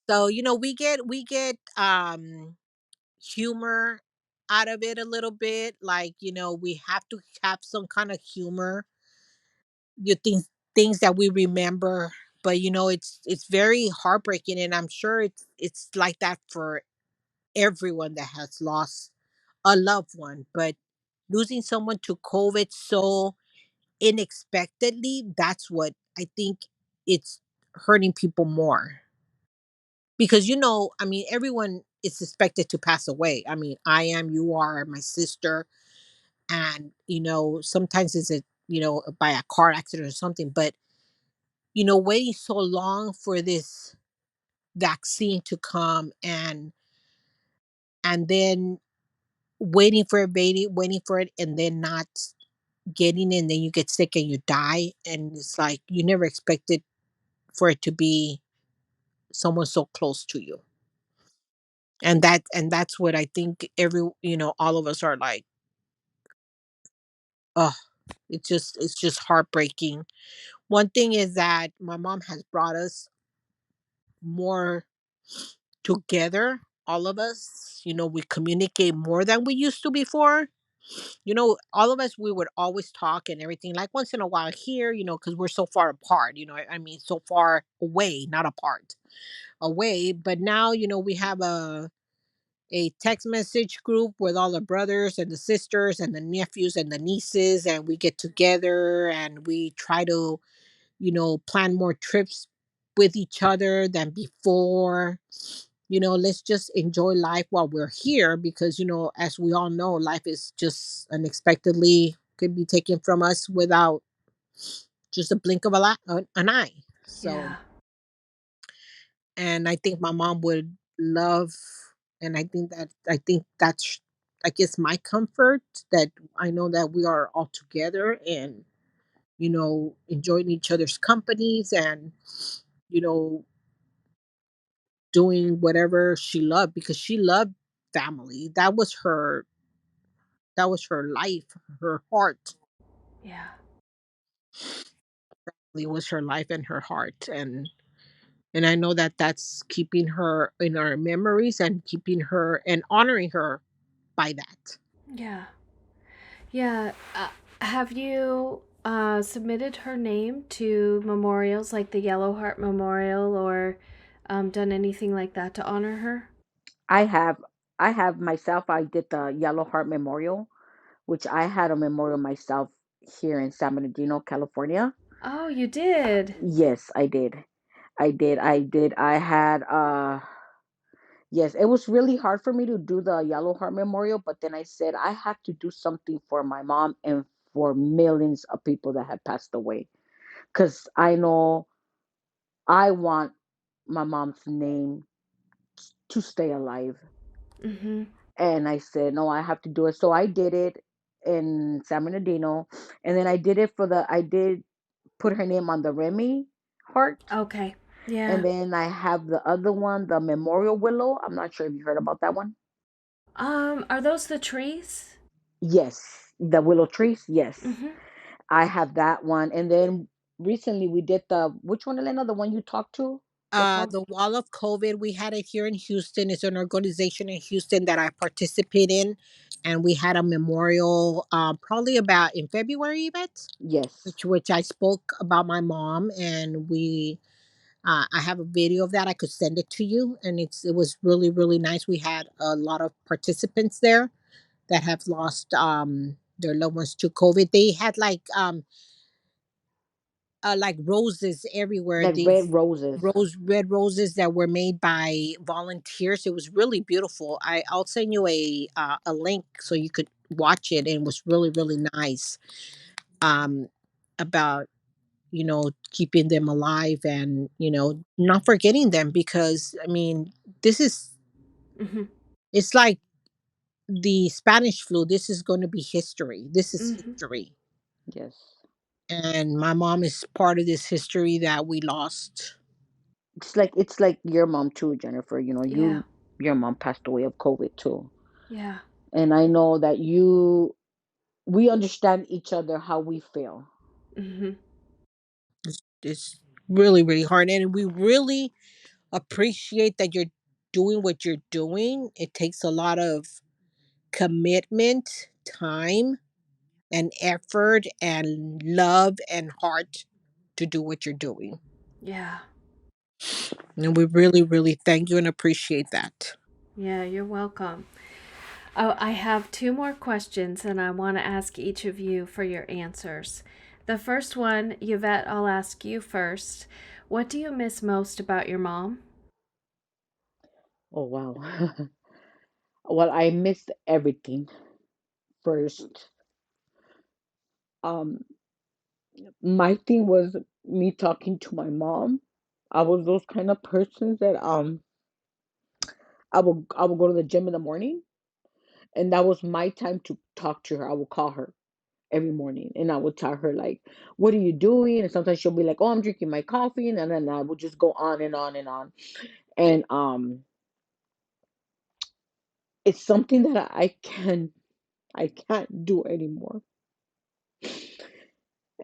So, we get humor out of it a little bit. Like, we have to have some kind of humor. You think things that we remember, but it's very heartbreaking, and I'm sure it's like that for everyone that has lost a loved one. But losing someone to COVID so unexpectedly, that's what I think it's hurting people more. Because I mean, everyone is expected to pass away. I mean, I am, you are, my sister, and sometimes it's by a car accident or something. But waiting so long for this vaccine to come, and then waiting for it, waiting for it, and then not getting it, and then you get sick and you die, and it's like you never expected for it to be someone so close to you. And that's what I think all of us are like, oh, it's just heartbreaking. One thing is that my mom has brought us more together, all of us. We communicate more than we used to before. All of us, we would always talk and everything, like once in a while here, because we're so far apart, I mean, so far away, not apart, away. But now, we have a text message group with all the brothers and the sisters and the nephews and the nieces, and we get together and we try to plan more trips with each other than before. Let's just enjoy life while we're here, because as we all know, life is just unexpectedly could be taken from us without just a blink of an eye. So, Yeah. and I think my mom would love, and I think that's, I guess, my comfort, that I know that we are all together and enjoying each other's companies, and you know doing whatever she loved, because she loved family. That was her life, her heart. Yeah. It was her life and her heart. And I know that that's keeping her in our memories, and keeping her and honoring her by that. Yeah. Yeah. Have you submitted her name to memorials like the Yellow Heart Memorial, or done anything like that to honor her? I have I have myself. I did the Yellow Heart Memorial, which I had a memorial myself here in San Bernardino, California. Oh, you did? Yes, I did. I did. I had yes, it was really hard for me to do the Yellow Heart Memorial, but then I said I have to do something for my mom and for millions of people that have passed away. Cuz I know I want my mom's name to stay alive. Mm-hmm. And I said, no, I have to do it. So I did it in San Bernardino. And then I did put her name on the Remy heart. Okay. Yeah. And then I have the other one, the Memorial Willow. I'm not sure if you heard about that one. Are those the trees? Yes, the willow trees. Yes, Mm-hmm. I have that one. And then recently we did the which one, Elena? The one you talked to? The talk? The Wall of COVID, we had it here in Houston. It's an organization in Houston that I participate in, and we had a memorial probably about in February, Yvette, Yes. which I spoke about my mom, and we I have a video of that. I could send it to you, and it was really really nice. We had a lot of participants there that have lost their loved ones to COVID. They had like roses everywhere. Like red These roses. red roses that were made by volunteers. It was really beautiful. I'll send you a link so you could watch it. And it was really really nice. Um, about keeping them alive and not forgetting them because I mean this is Mm-hmm. it's like the Spanish flu. This is going to be history. This is Mm-hmm. history. Yes. And my mom is part of this history that we lost. It's like your mom too, Jennifer. Yeah. Your mom passed away of COVID too. Yeah. And I know that we understand each other how we feel. Mm-hmm. It's really, really hard. And we really appreciate that you're doing what you're doing. It takes a lot of commitment, time, and effort, and love and heart to do what you're doing. Yeah. And we really, really thank you and appreciate that. Yeah, you're welcome. Oh, I have two more questions and I want to ask each of you for your answers. The first one, Yvette, I'll ask you first. What do you miss most about your mom? Oh wow. Well, I missed everything. First, um, my thing was me talking to my mom. I was those kind of persons that I would go to the gym in the morning, and that was my time to talk to her. I would call her every morning, and I would tell her like, "What are you doing?" And sometimes she'll be like, "Oh, I'm drinking my coffee," and then I would just go on and on and on. And it's something that I can't do anymore.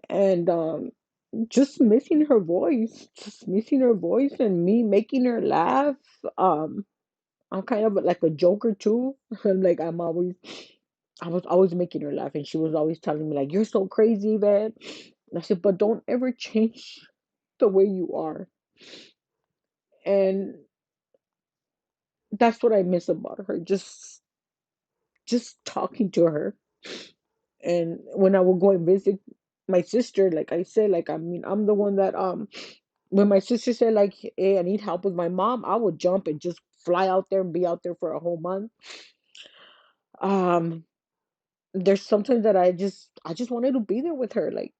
And just missing her voice and me making her laugh. um I'm kind of like a joker too. I'm like I was always making her laugh, and she was always telling me like, "You're so crazy, man." And I said, "But don't ever change the way you are." And that's what I miss about her, just talking to her. And when I would go and visit my sister, like I said, like I mean, I'm the one that when my sister said like, "Hey, I need help with my mom," I would jump and just fly out there and be out there for a whole month. Um, there's sometimes that I just wanted to be there with her. Like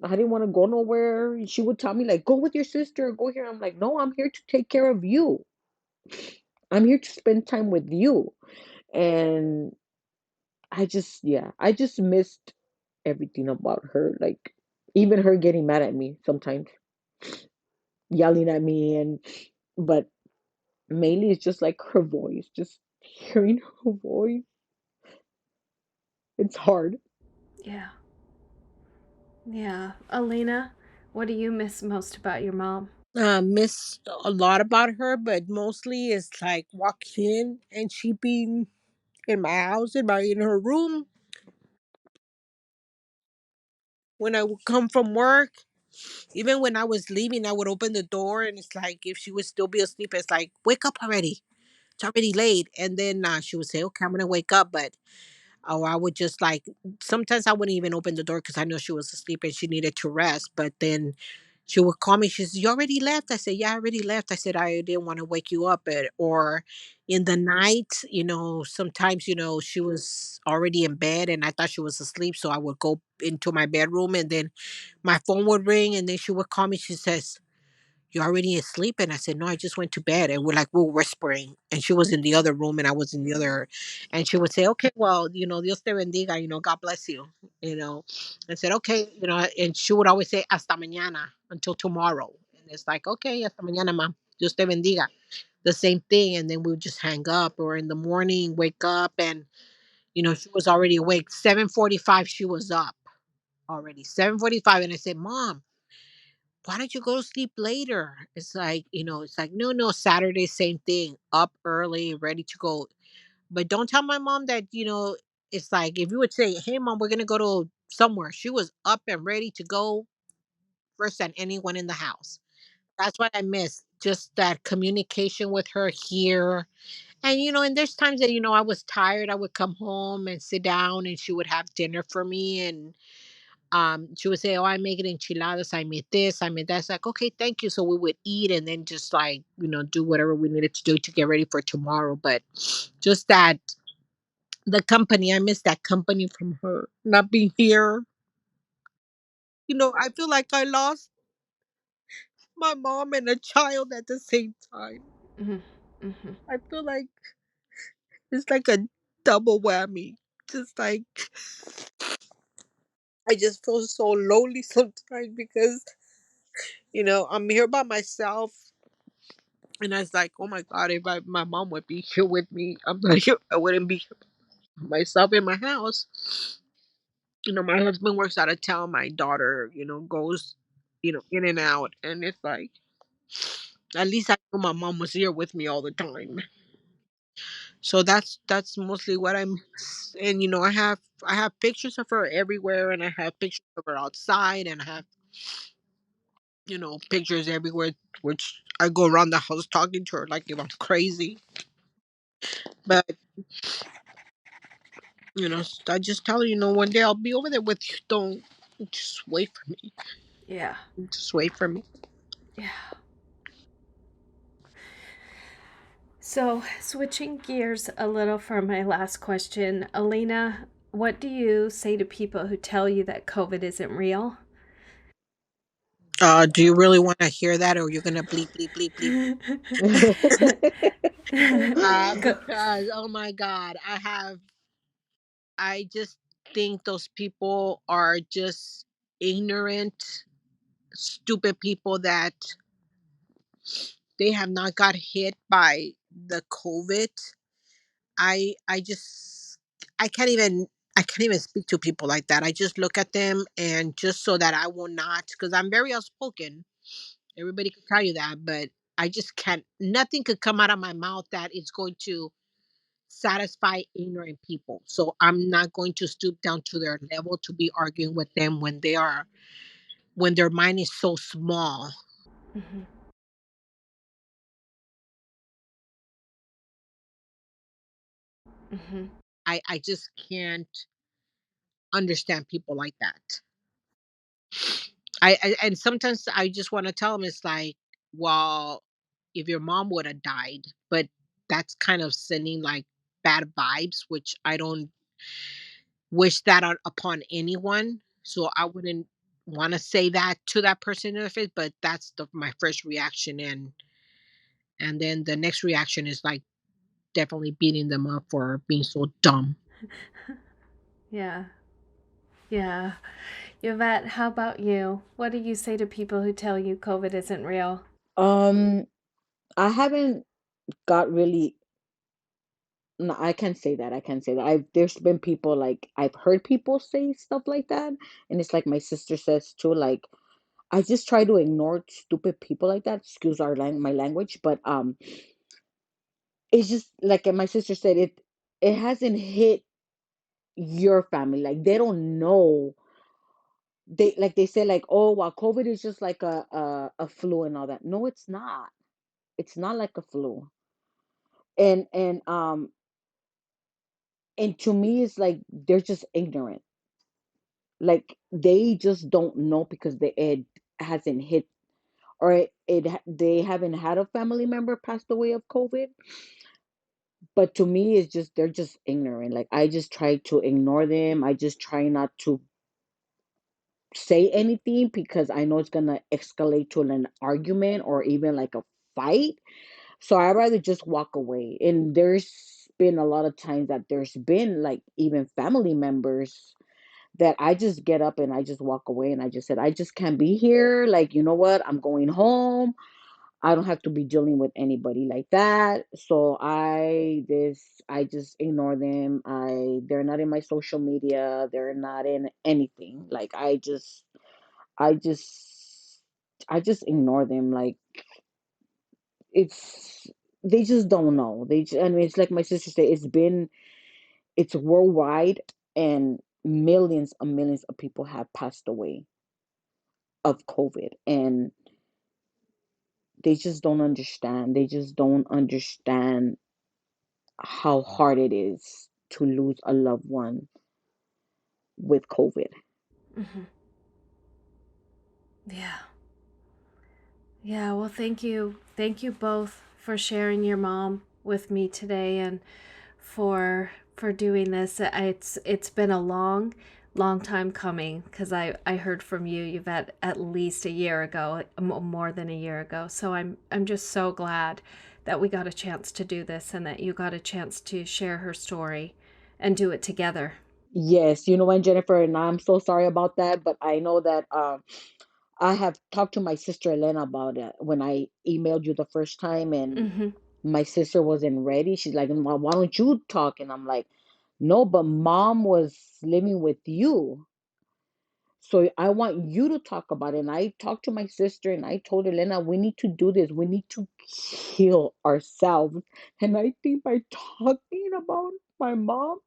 I didn't want to go nowhere. She would tell me like, "Go with your sister, go here." I'm like, "No, I'm here to take care of you. I'm here to spend time with you." And I just missed everything about her. Like even her getting mad at me sometimes, yelling at me, and but mainly it's just like her voice, just hearing her voice. It's hard. Yeah. Yeah. Elena, what do you miss most about your mom? Miss a lot about her, but mostly it's like walking in and she being in my house, in her room when I would come from work. Even when I was leaving, I would open the door, and it's like if she would still be asleep, it's like, wake up already. it's already late. And then she would say, okay, I'm gonna wake up, but or I would just like sometimes I wouldn't even open the door because I know she was asleep and she needed to rest. But then she would call me. She says, "You already left?" I said, "Yeah, I already left." I said, "I didn't want to wake you up." Or in the night, sometimes she was already in bed and I thought she was asleep, so I would go into my bedroom and then my phone would ring and then she would call me. She says, "You already asleep?" And I said, "No, I just went to bed." And we're whispering. And she was in the other room and I was in the other. And she would say, "Okay, well, Dios te bendiga, God bless you." You know. I said, "Okay," and she would always say, "Hasta mañana," until tomorrow. And it's like, "Okay, hasta mañana, mom. Dios te bendiga." The same thing. And then we would just hang up or in the morning, wake up and, she was already awake. 7:45, she was up already. 7:45. And I said, "Mom, why don't you go to sleep later?" It's like, it's like, no, no, Saturday, same thing. Up early, ready to go. But don't tell my mom that, it's like if you would say, "Hey mom, we're gonna go to somewhere." She was up and ready to go first than anyone in the house. That's what I miss. Just that communication with her here. And and there's times that, I was tired. I would come home and sit down and she would have dinner for me and she would say, "Oh, I make it enchiladas, I made this, I made that." It's like, "Okay, thank you." So we would eat and then just like, do whatever we needed to do to get ready for tomorrow. But just that the company, I miss that company from her not being here. I feel like I lost my mom and a child at the same time. Mhm. Mhm. I feel like it's like a double whammy. Just like I just feel so lonely sometimes because I'm here by myself. And I was like, "Oh my God, if my mom would be here with me, I'm not here. I wouldn't be here by myself in my house." My husband works out of town. My daughter, goes, in and out. And it's like, at least I know my mom was here with me all the time. So that's mostly what I'm. And I have pictures of her everywhere, and I have pictures of her outside, and I have pictures everywhere, which I go around the house talking to her like if I'm crazy. But I just tell her, one day I'll be over there with you. Don't just wait for me. Yeah. Just wait for me. Yeah. So, switching gears a little for my last question, Elena, what do you say to people who tell you that COVID isn't real? Do you really want to hear that, or you're gonna bleep bleep bleep bleep? Go. Because oh my God, I just think those people are just ignorant, stupid people that they have not got hit by the COVID. I just I can't even speak to people like that. I just look at them and just so that I will not, because I'm very outspoken. Everybody can tell you that, but I just can't. Nothing could come out of my mouth that is going to satisfy ignorant people. So I'm not going to stoop down to their level to be arguing with them when their mind is so small. Mhm. Mhm. I just can't understand people like that. And sometimes I just want to tell them it's like, well, if your mom would have died, but that's kind of sending like bad vibes, which I don't wish that upon anyone. So I wouldn't want to say that to that person in the face, but that's my first reaction, and then the next reaction is like definitely beating them up for being so dumb. Yeah. Yeah. Yvette, how about you? What do you say to people who tell you COVID isn't real? um I haven't got really. No, I can't say that. I can't say that. There's been people like I've heard people say stuff like that, and it's like my sister says too. Like I just try to ignore stupid people like that. Excuse my language, but it's just like my sister said. It hasn't hit your family. Like they don't know. They say like, oh well, COVID is just like a flu and all that. No, it's not. It's not like a flu. And and to me it's like they're just ignorant, like they just don't know because the it hasn't hit, or they haven't had a family member passed away of COVID. But to me it's just they're just ignorant. Like I just try to ignore them. I just try not to say anything because I know it's gonna escalate to an argument or even like a fight. So I rather just walk away. And there's been a lot of times that there's been like even family members that I just get up and I just walk away and I just said, I just can't be here. Like, you know what? I'm going home. I don't have to be dealing with anybody like that. So I just ignore them. They're not in my social media. They're not in anything. Like I just I just ignore them. Like it's they just don't know. I mean, it's like my sister said. It's worldwide, and millions and millions of people have passed away of COVID, and they just don't understand. They just don't understand how hard it is to lose a loved one with COVID. Hmm. Yeah. Yeah, well, thank you. Thank you both for sharing your mom with me today and for doing this. It's been a long time coming because I heard from you, Yvette, at least a year ago, more than a year ago. So I'm just so glad that we got a chance to do this and that you got a chance to share her story and do it together. Yes, you know what, Jennifer, and I'm so sorry about that, but I know that I have talked to my sister Elena about it when I emailed you the first time, and Mhm. my sister wasn't ready. She's like, well, why don't you talk? And I'm like, no, but mom was living with you. So I want you to talk about it. And I talked to my sister and I told Elena, we need to do this. We need to heal ourselves. And I think by talking about my mom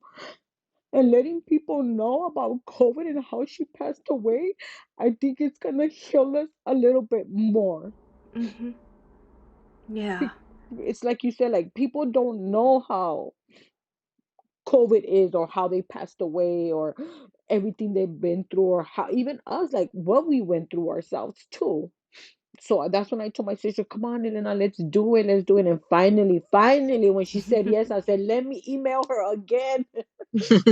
and letting people know about COVID and how she passed away, I think it's going to heal us a little bit more. Mhm. Yeah. Be- It's like you said, like people don't know how COVID is or how they passed away or everything they've been through or how even us, like what we went through ourselves too. So that's when I told my sister, come on, Elena, let's do it, let's do it. And finally, when she said yes, I said, let me email her again.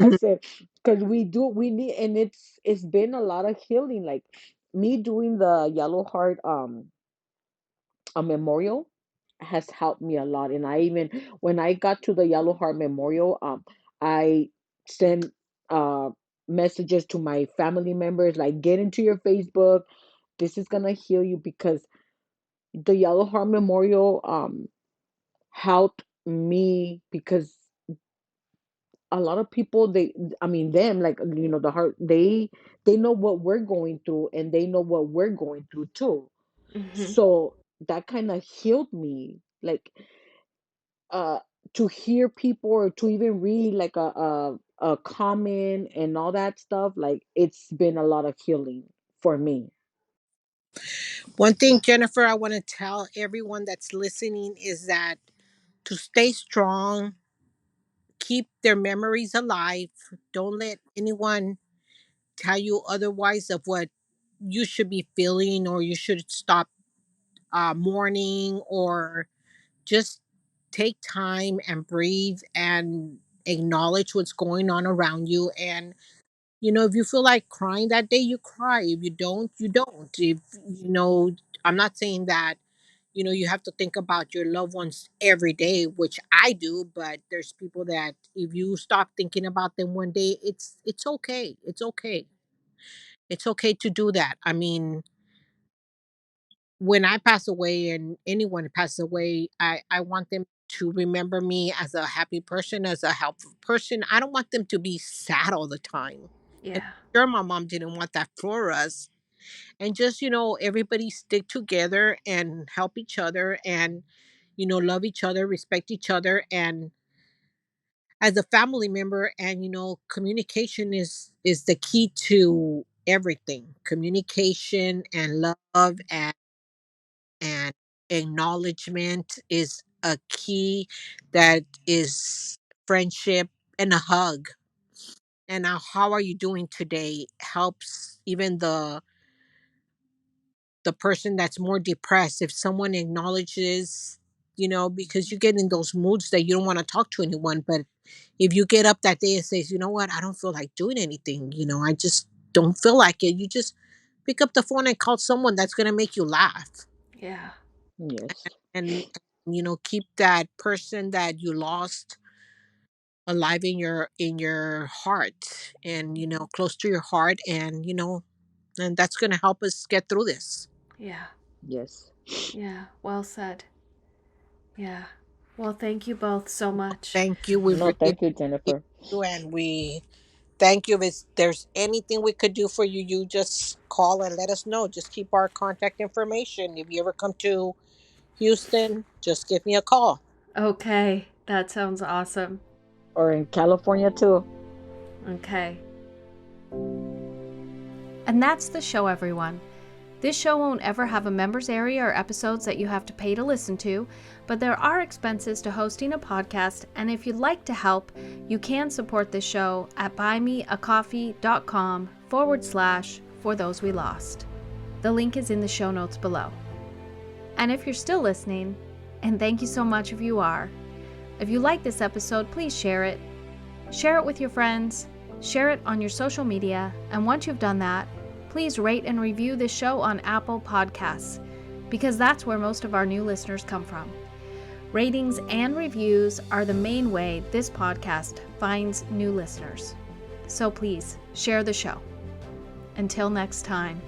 I said, because we need, and it's been a lot of healing. Like me doing the Yellow Heart a memorial has helped me a lot. And I even when I got to the Yellow Heart Memorial, I sent uh messages to my family members like get into your Facebook. This is gonna heal you because the Yellow Heart Memorial helped me because a lot of people I mean them like the heart they know what we're going through and they know what we're going through too. Mhm. So that kind of healed me. Like uh to hear people or to even read like a comment and all that stuff, like it's been a lot of healing for me. One thing, Jennifer, I want to tell everyone that's listening is that to stay strong, keep their memories alive. Don't let anyone tell you otherwise of what you should be feeling, or you should stop mourning, or just take time and breathe and acknowledge what's going on around you. And if you feel like crying that day, you cry. If you don't, you don't. If I'm not saying that you have to think about your loved ones every day, which I do, but there's people that if you stop thinking about them one day, it's okay. It's okay. It's okay to do that. I mean, when I pass away and anyone passes away, I want them to remember me as a happy person, as a helpful person. I don't want them to be sad all the time. And Yeah. sure, my mom didn't want that for us. And just, everybody stick together and help each other and, love each other, respect each other. And as a family member, and, communication is the key to everything. Communication and love and acknowledgement is a key that is friendship and a hug. And now, how are you doing today helps even the person that's more depressed. If someone acknowledges, because you get in those moods that you don't want to talk to anyone, but if you get up that day and says, you know what, I don't feel like doing anything, I just don't feel like it, you just pick up the phone and call someone that's going to make you laugh. Yeah. Yes. And keep that person that you lost alive in your heart, and close to your heart, and that's going to help us get through this. Yeah. Yes. Yeah. Well said. Yeah. Well, thank you both so much. Thank you. We No, really thank you, appreciate Jennifer. you, and we thank you. If there's anything we could do for you, you just call and let us know. Just keep our contact information. If you ever come to Houston, just give me a call. Okay. That sounds awesome. Or in California too. Okay. And that's the show, everyone. This show won't ever have a members area or episodes that you have to pay to listen to, but there are expenses to hosting a podcast, and if you'd like to help, you can support this show at buymeacoffee.com/forthosewelost. The link is in the show notes below. And if you're still listening, and thank you so much if you are, if you like this episode, please share it. Share it with your friends, share it on your social media, and once you've done that, please rate and review this show on Apple Podcasts, because that's where most of our new listeners come from. Ratings and reviews are the main way this podcast finds new listeners. So please, share the show. Until next time.